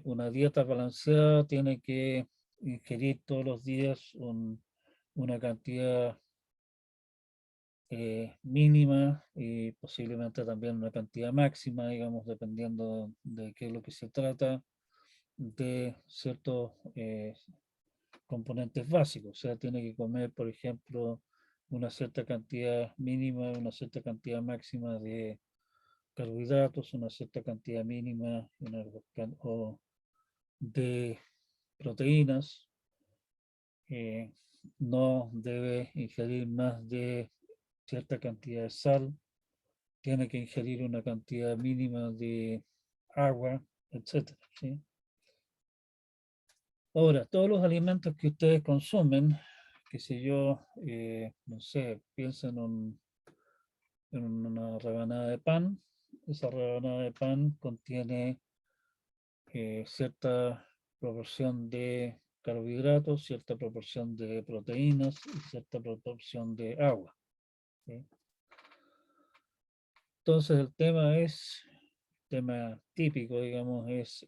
una dieta balanceada tiene que ingerir todos los días una cantidad mínima y posiblemente también una cantidad máxima, digamos, dependiendo de qué es lo que se trata, de ciertos componentes básicos. O sea, tiene que comer, por ejemplo, una cierta cantidad mínima, una cierta cantidad máxima de carbohidratos, una cierta cantidad mínima o de proteínas. No debe ingerir más de cierta cantidad de sal, tiene que ingerir una cantidad mínima de agua, etcétera, ¿sí? Ahora, todos los alimentos que ustedes consumen, que si yo, no sé, piensen en una rebanada de pan, esa rebanada de pan contiene cierta proporción de carbohidratos, cierta proporción de proteínas y cierta proporción de agua, ¿sí? Entonces el tema típico, digamos, es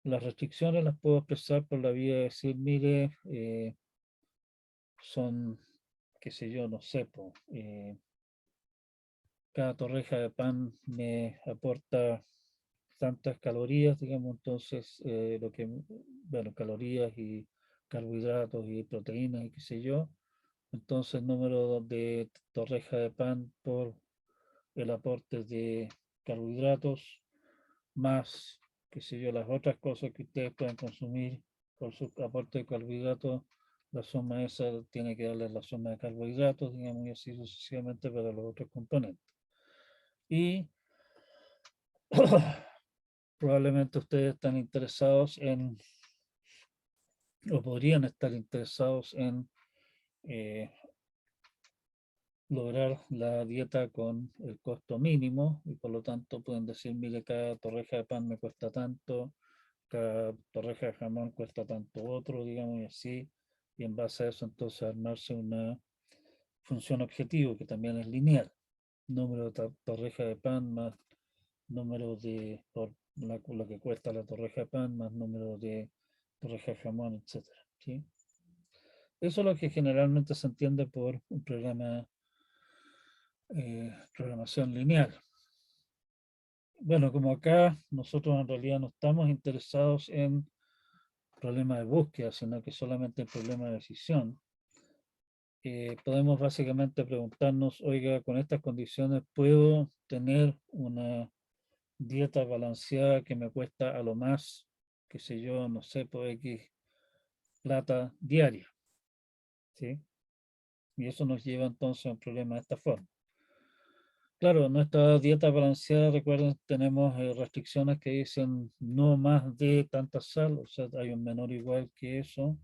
las restricciones las puedo expresar por la vía de decir, mire, son, qué sé yo, no sé, cada torreja de pan me aporta tantas calorías, digamos, entonces bueno, calorías y carbohidratos y proteínas y qué sé yo, entonces el número de torreja de pan por el aporte de carbohidratos más, qué sé yo, las otras cosas que ustedes pueden consumir por su aporte de carbohidratos, la suma esa tiene que darle la suma de carbohidratos, digamos, y así sucesivamente para los otros componentes. Y probablemente ustedes están interesados en, o podrían estar interesados en lograr la dieta con el costo mínimo y por lo tanto pueden decir, mire, cada torreja de pan me cuesta tanto, cada torreja de jamón cuesta tanto otro, digamos, y así, y en base a eso entonces armarse una función objetivo que también es lineal, número de torreja de pan más número de, por lo que cuesta la torreja de pan, más número de torreja de jamón, etcétera, ¿sí? Eso es lo que generalmente se entiende por un programa, programación lineal. Bueno, como acá nosotros en realidad no estamos interesados en problemas de búsqueda, sino que solamente en problemas de decisión, podemos básicamente preguntarnos, oiga, con estas condiciones, ¿puedo tener una dieta balanceada que me cuesta a lo más, qué sé yo, no sé, por X plata diaria? ¿Sí? Y eso nos lleva entonces a un problema de esta forma. Claro, nuestra dieta balanceada, recuerden, tenemos restricciones que dicen no más de tanta sal, o sea, hay un menor igual que eso,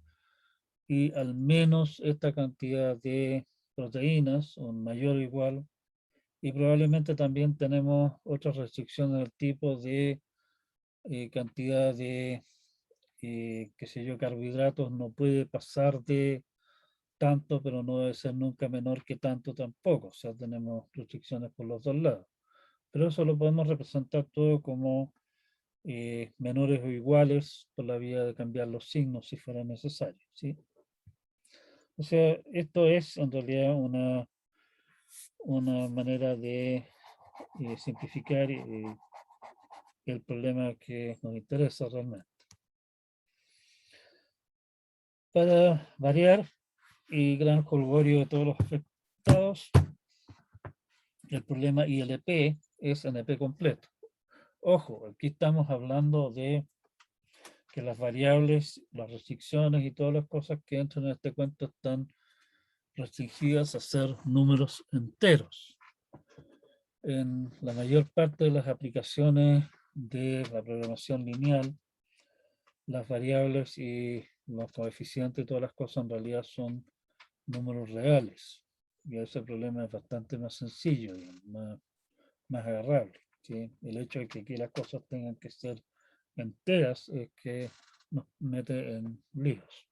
y al menos esta cantidad de proteínas, un mayor igual, y probablemente también tenemos otras restricciones del tipo de cantidad de, qué sé yo, carbohidratos, no puede pasar de tanto, pero no debe ser nunca menor que tanto tampoco, o sea, tenemos restricciones por los dos lados. Pero eso lo podemos representar todo como menores o iguales por la vía de cambiar los signos si fuera necesario, ¿sí? O sea, esto es en realidad una manera de simplificar el problema que nos interesa realmente. Para variar y gran jolgorio de todos los afectados, el problema ILP es NP completo. Ojo, aquí estamos hablando de que las variables, las restricciones y todas las cosas que entran en este cuento están restringidas a ser números enteros. En la mayor parte de las aplicaciones de la programación lineal, las variables y los coeficientes y todas las cosas en realidad son números reales. Y ese problema es bastante más sencillo, más agarrable. ¿Sí? El hecho de que aquí las cosas tengan que ser enteras es que nos mete en líos.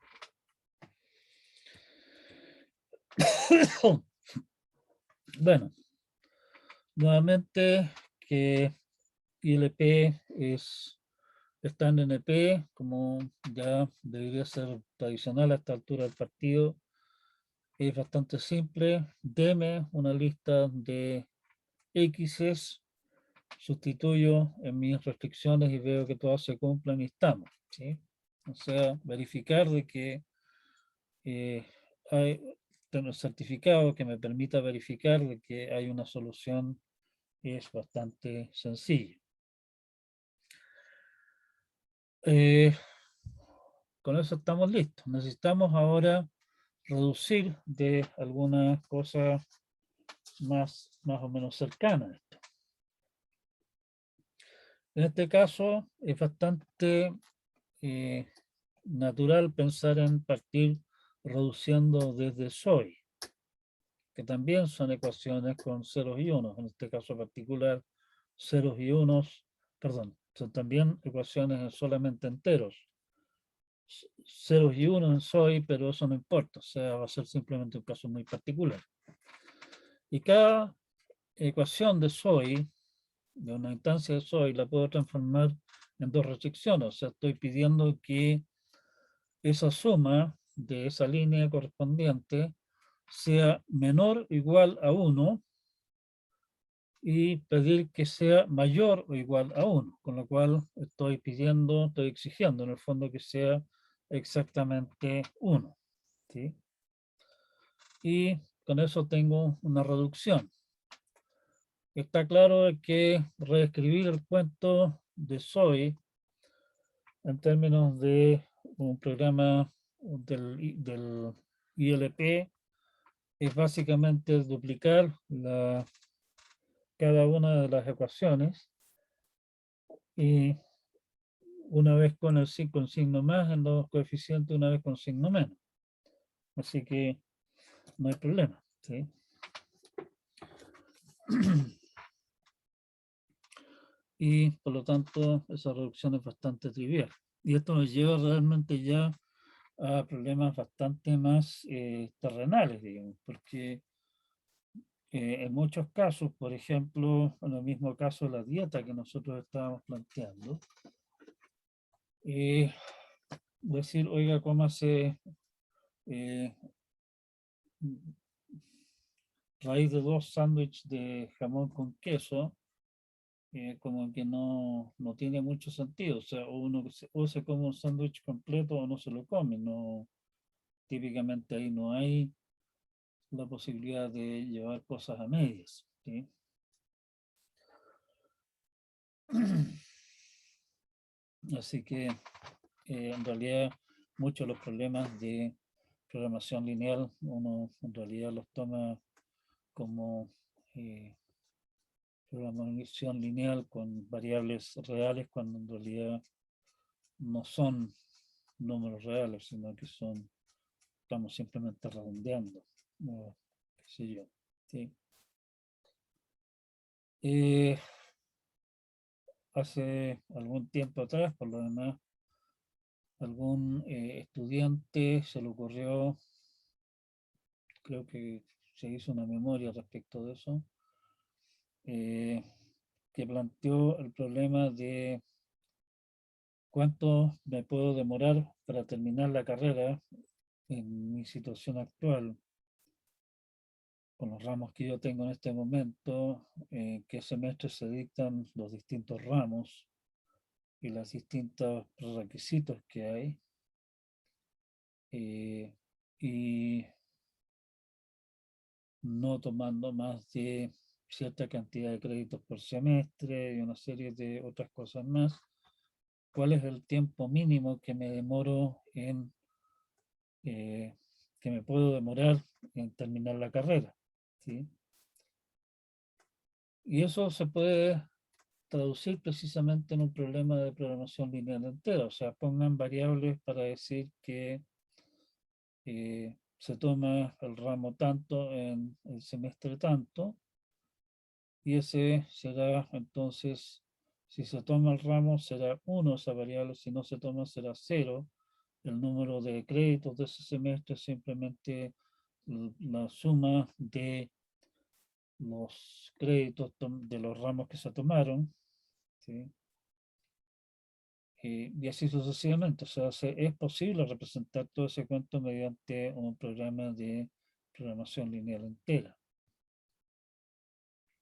Bueno, nuevamente que ILP está en NP, como ya debería ser tradicional a esta altura del partido. Es bastante simple. Deme una lista de X's, sustituyo en mis restricciones y veo que todas se cumplen y estamos. ¿Sí? O sea, verificar de que hay un certificado que me permita verificar de que hay una solución es bastante sencillo. Con eso estamos listos. Necesitamos ahora reducir de alguna cosa más o menos cercana a esto. En este caso es bastante natural pensar en partir reduciendo desde SOI, que también son ecuaciones con ceros y unos, en este caso particular ceros y unos, perdón, son también ecuaciones solamente enteros, ceros y unos en SOI, pero eso no importa, o sea, va a ser simplemente un caso muy particular. Y cada ecuación de SOI, de una instancia de SOI, la puedo transformar en dos restricciones, o sea, estoy pidiendo que esa suma de esa línea correspondiente sea menor o igual a 1 y pedir que sea mayor o igual a 1, con lo cual estoy pidiendo, estoy exigiendo en el fondo que sea exactamente 1. ¿Sí? Y con eso tengo una reducción. Está claro que reescribir el cuento de SOI en términos de un programa del ILP es básicamente duplicar cada una de las ecuaciones y una vez con signo más en los coeficientes, una vez con signo menos. Así que no hay problema. ¿Sí? Y por lo tanto esa reducción es bastante trivial. Y esto nos lleva realmente ya a problemas bastante más terrenales, digamos, porque en muchos casos, por ejemplo, en el mismo caso de la dieta que nosotros estábamos planteando, decir, oiga, cómase raíz de 2 sándwiches de jamón con queso, como que no tiene mucho sentido. O sea, o se come un sándwich completo o no se lo come. No, típicamente ahí no hay la posibilidad de llevar cosas a medias. ¿Sí? Así que en realidad muchos de los problemas de programación lineal uno en realidad los toma como programación lineal con variables reales cuando en realidad no son números reales, sino que estamos simplemente redondeando, qué sé yo. ¿Sí? Hace algún tiempo atrás, por lo demás, algún estudiante se le ocurrió, creo que se hizo una memoria respecto de eso, que planteó el problema de cuánto me puedo demorar para terminar la carrera en mi situación actual, con los ramos que yo tengo en este momento, en qué semestre se dictan los distintos ramos y los distintos requisitos que hay. Y no tomando más de cierta cantidad de créditos por semestre y una serie de otras cosas más. ¿Cuál es el tiempo mínimo que me demoro que me puedo demorar en terminar la carrera? ¿Sí? Y eso se puede traducir precisamente en un problema de programación lineal entera. O sea, pongan variables para decir que se toma el ramo tanto en el semestre tanto, y ese será entonces, si se toma el ramo será 1 esa variable, si no se toma será 0. El número de créditos de ese semestre es simplemente la suma de los créditos de los ramos que se tomaron, ¿sí? Y así sucesivamente. O sea, es posible representar todo ese cuento mediante un programa de programación lineal entera.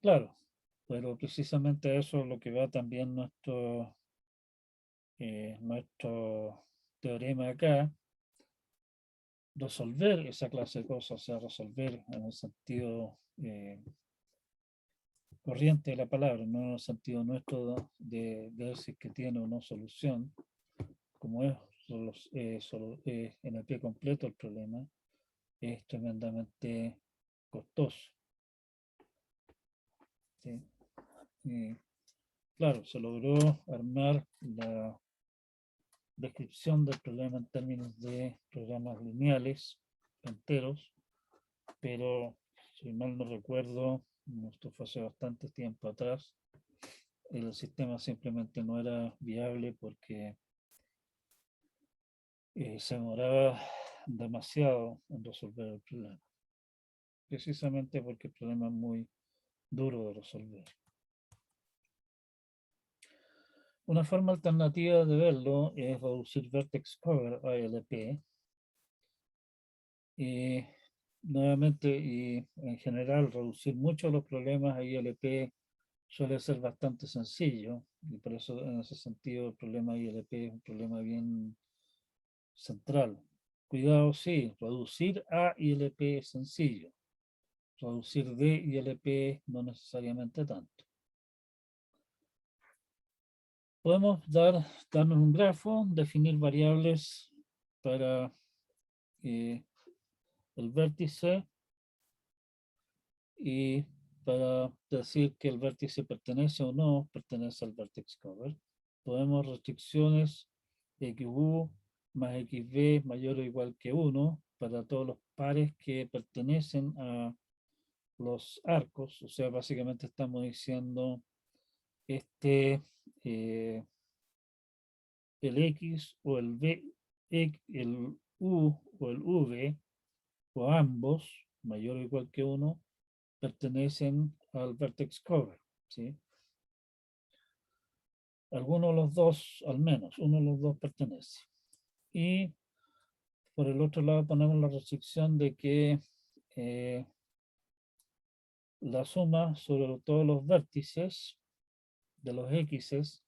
Claro, pero precisamente eso es lo que va también nuestro teorema acá, resolver esa clase de cosas, o sea, resolver en el sentido corriente de la palabra, no en el sentido nuestro de ver si es que tiene o no solución, como es en el pie completo el problema, es tremendamente costoso. ¿Sí? Claro, se logró armar la descripción del problema en términos de programas lineales enteros, pero si mal no recuerdo, esto fue hace bastante tiempo atrás, el sistema simplemente no era viable porque se demoraba demasiado en resolver el problema, precisamente porque el problema es muy duro de resolver. Una forma alternativa de verlo es reducir vertex cover a ALP. Y nuevamente, y en general, reducir mucho los problemas a ILP suele ser bastante sencillo, y por eso en ese sentido el problema ILP es un problema bien central. Cuidado, sí, reducir a ILP es sencillo, reducir de ILP no necesariamente tanto. Podemos darnos un grafo, definir variables para el vértice y para decir que el vértice pertenece o no pertenece al vertex cover. Podemos restricciones XU más XB mayor o igual que 1 para todos los pares que pertenecen a los arcos. O sea, básicamente estamos diciendo este, el X o el B, el U o el V o ambos, mayor o igual que 1, pertenecen al vertex cover, ¿sí? Alguno de los dos, al menos, uno de los dos pertenece. Y por el otro lado ponemos la restricción de que la suma sobre todos los vértices de los X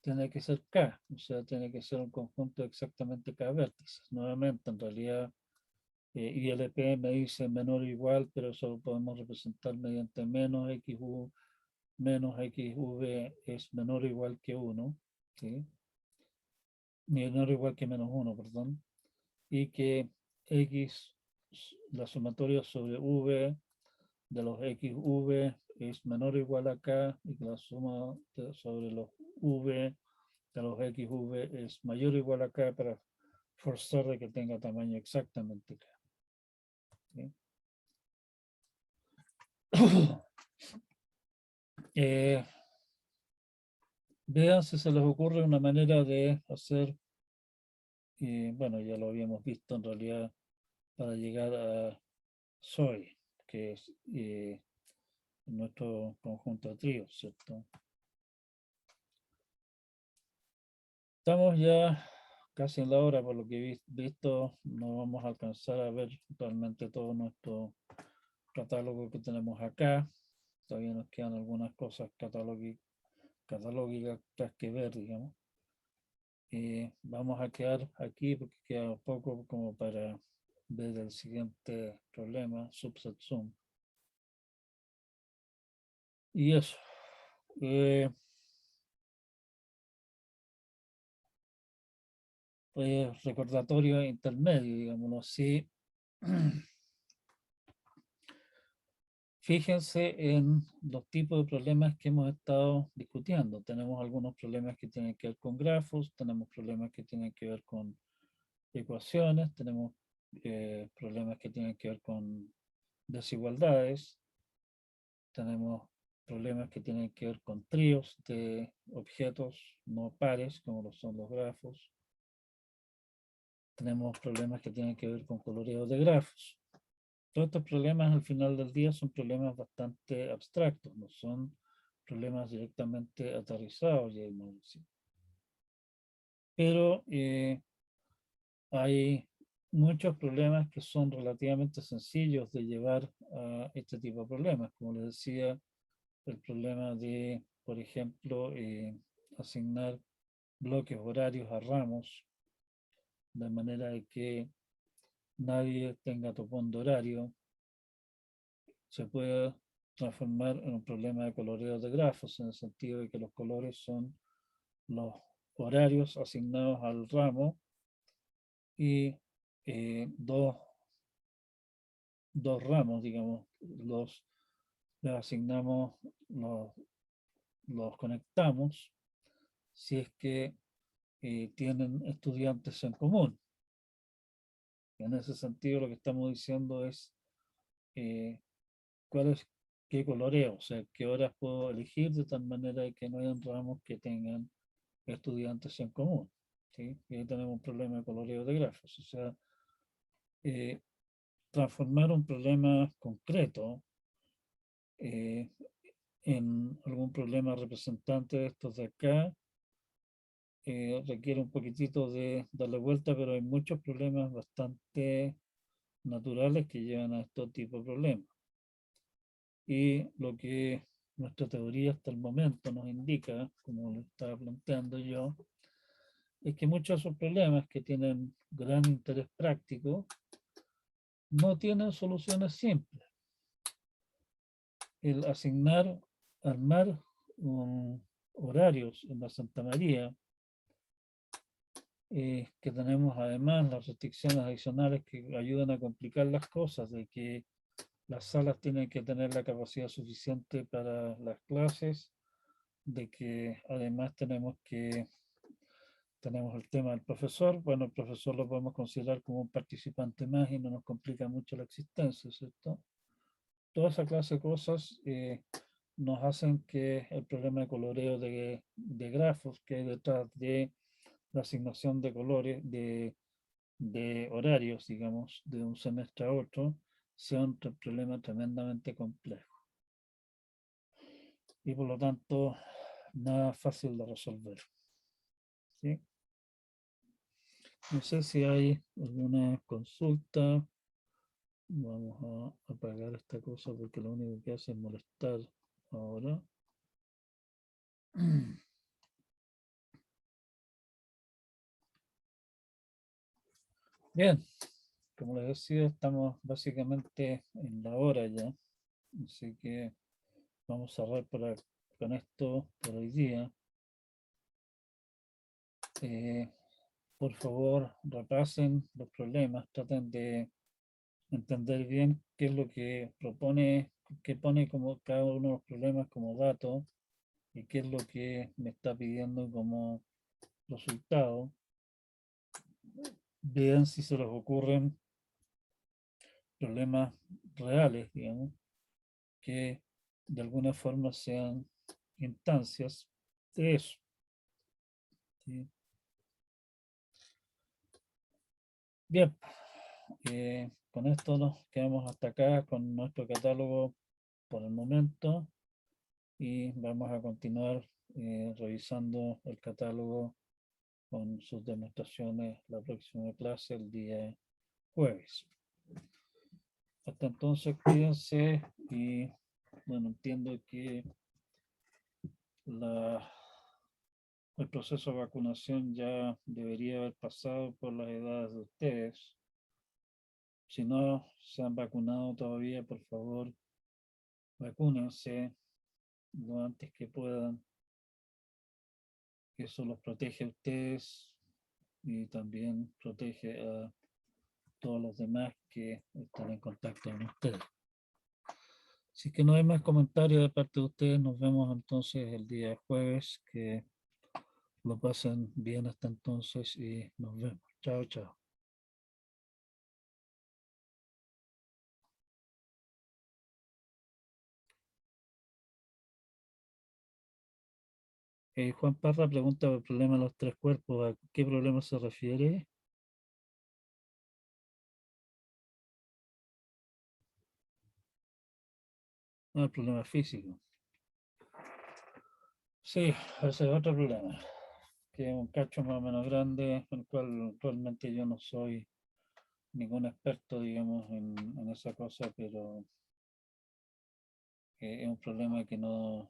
tiene que ser K, o sea, tiene que ser un conjunto de exactamente K vértices. Nuevamente, en realidad, ILP me dice menor o igual, pero eso lo podemos representar mediante menos XU menos XV es menor o igual que 1, ¿sí? Menor o igual que menos 1, perdón, y que X, la sumatoria sobre V de los XV es menor o igual a K, y que la suma sobre los V de los XV es mayor o igual a K para forzar de que tenga tamaño exactamente K. ¿Sí? Vean si se les ocurre una manera de hacer, bueno, ya lo habíamos visto en realidad, para llegar a Soy, que es nuestro conjunto de tríos, ¿cierto? Estamos ya casi en la hora, por lo que he visto, no vamos a alcanzar a ver realmente todo nuestro catálogo que tenemos acá. Todavía nos quedan algunas cosas catalógicas que ver, digamos. Vamos a quedar aquí porque queda poco como para ver el siguiente problema, subset sum. Y eso. Pues recordatorio intermedio, digámoslo así. Fíjense en los tipos de problemas que hemos estado discutiendo. Tenemos algunos problemas que tienen que ver con grafos, tenemos problemas que tienen que ver con ecuaciones, tenemos problemas que tienen que ver con desigualdades, tenemos problemas que tienen que ver con tríos de objetos no pares, como lo son los grafos. Tenemos problemas que tienen que ver con coloreo de grafos. Todos estos problemas al final del día son problemas bastante abstractos, no son problemas directamente aterrizados, pero hay muchos problemas que son relativamente sencillos de llevar a este tipo de problemas. Como les decía, el problema de, por ejemplo, asignar bloques horarios a ramos, de manera de que nadie tenga topón de horario, se puede transformar en un problema de coloreo de grafos, en el sentido de que los colores son los horarios asignados al ramo y dos ramos, digamos, les asignamos, los conectamos si es que tienen estudiantes en común. En ese sentido, lo que estamos diciendo es eh, cuál es qué coloreo, o sea, qué horas puedo elegir de tal manera de que no hayan ramos que tengan estudiantes en común. ¿Sí? Y ahí tenemos un problema de coloreo de grafos. O sea, eh, transformar un problema concreto eh, en algún problema representante de estos de acá requiere un poquitito de darle vuelta, pero hay muchos problemas bastante naturales que llevan a estos tipos de problemas. Y lo que nuestra teoría hasta el momento nos indica, como lo estaba planteando yo, es que muchos de esos problemas que tienen gran interés práctico no tienen soluciones simples. El asignar, armar horarios en la Santa María, que tenemos además las restricciones adicionales que ayudan a complicar las cosas, de que las salas tienen que tener la capacidad suficiente para las clases, de que además tenemos el tema del profesor. Bueno, el profesor lo podemos considerar como un participante más y no nos complica mucho la existencia, ¿cierto? Toda esa clase de cosas nos hacen que el problema de coloreo de grafos que hay detrás de la asignación de colores, de horarios, digamos, de un semestre a otro, sea un problema tremendamente complejo. Y por lo tanto, nada fácil de resolver. ¿Sí? No sé si hay alguna consulta. Vamos a apagar esta cosa porque lo único que hace es molestar ahora. Bien, como les decía, estamos básicamente en la hora ya. Así que vamos a cerrar con esto por hoy día. Por favor, repasen los problemas, traten de entender bien qué es lo que propone, qué pone como cada uno de los problemas como dato y qué es lo que me está pidiendo como resultado. Vean si se les ocurren problemas reales, digamos, que de alguna forma sean instancias de eso. ¿Sí? Bien, con esto nos quedamos hasta acá con nuestro catálogo por el momento y vamos a continuar revisando el catálogo con sus demostraciones la próxima clase el día jueves. Hasta entonces, cuídense y, bueno, entiendo que el proceso de vacunación ya debería haber pasado por las edades de ustedes. Si no se han vacunado todavía, por favor, vacúnense lo antes que puedan. Eso los protege a ustedes y también protege a todos los demás que están en contacto con ustedes. Si que no hay más comentarios de parte de ustedes, nos vemos entonces el día jueves. Que lo pasen bien hasta entonces y nos vemos. Chao, chao. Juan Parra pregunta por el problema de los tres cuerpos. ¿A qué problema se refiere? No, el problema físico. Sí, ese es otro problema, que es un cacho más o menos grande, en el cual actualmente yo no soy ningún experto, digamos, en esa cosa, pero es un problema que no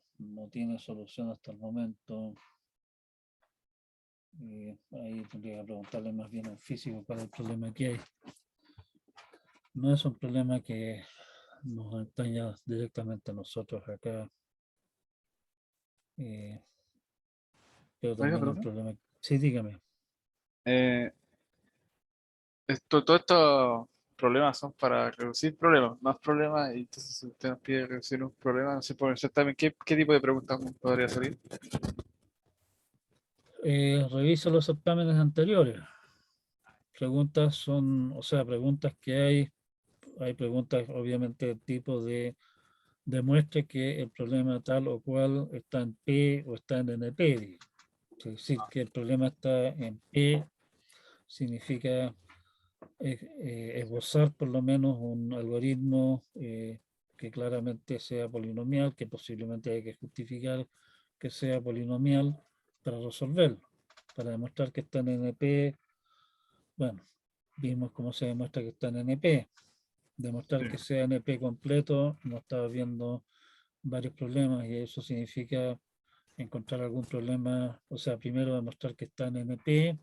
tiene solución hasta el momento. Ahí tendría que preguntarle más bien al físico cuál es el problema que hay. No es un problema que nos ataña directamente a nosotros acá, pero Oiga, también es un profe, problema. Sí, dígame. todos estos problemas son para reducir problemas, más problemas, y entonces si usted nos pide reducir un problema, no sé por exactamente qué tipo de preguntas podría salir. Revisa los certámenes anteriores. Preguntas son, o sea, preguntas que hay preguntas obviamente del tipo de demuestre que el problema tal o cual está en P o está en NP. Es decir, que el problema está en P significa esbozar por lo menos un algoritmo que claramente sea polinomial, que posiblemente hay que justificar que sea polinomial para resolverlo. Para demostrar que está en NP, bueno, vimos cómo se demuestra que está en NP. Demostrar que sea NP completo, hemos estado viendo varios problemas y eso significa encontrar algún problema, o sea, primero demostrar que está en NP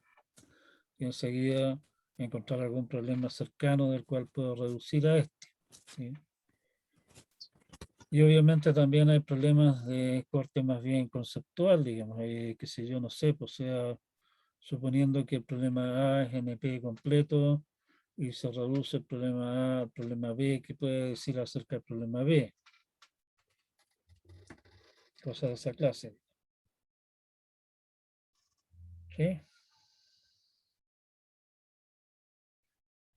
y enseguida encontrar algún problema cercano del cual puedo reducir a este. ¿Sí? Y obviamente también hay problemas de corte más bien conceptual, digamos, que si yo no sé, pues sea, suponiendo que el problema A es NP completo y se reduce el problema A al problema B, ¿qué puede decir acerca del problema B? Cosas de esa clase. ¿Sí?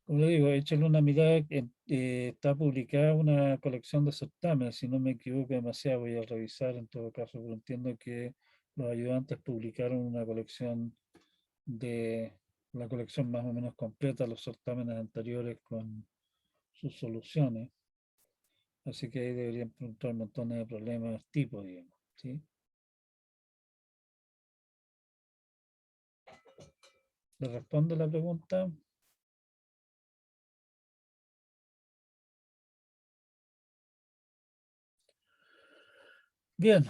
Como le digo, échale una mirada, está publicada una colección de certámenes, si no me equivoco demasiado, voy a revisar en todo caso, pero entiendo que los ayudantes publicaron una colección de la colección más o menos completa, los certámenes anteriores con sus soluciones, así que ahí deberían preguntar montones de problemas tipo, digamos, ¿sí? ¿Le responde la pregunta? Bien,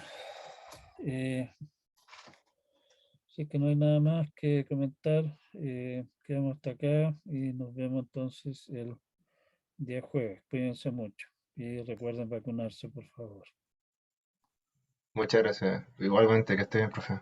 si es que no hay nada más que comentar, quedamos hasta acá y nos vemos entonces el día jueves. Cuídense mucho y recuerden vacunarse, por favor. Muchas gracias. Igualmente, que esté bien, profe.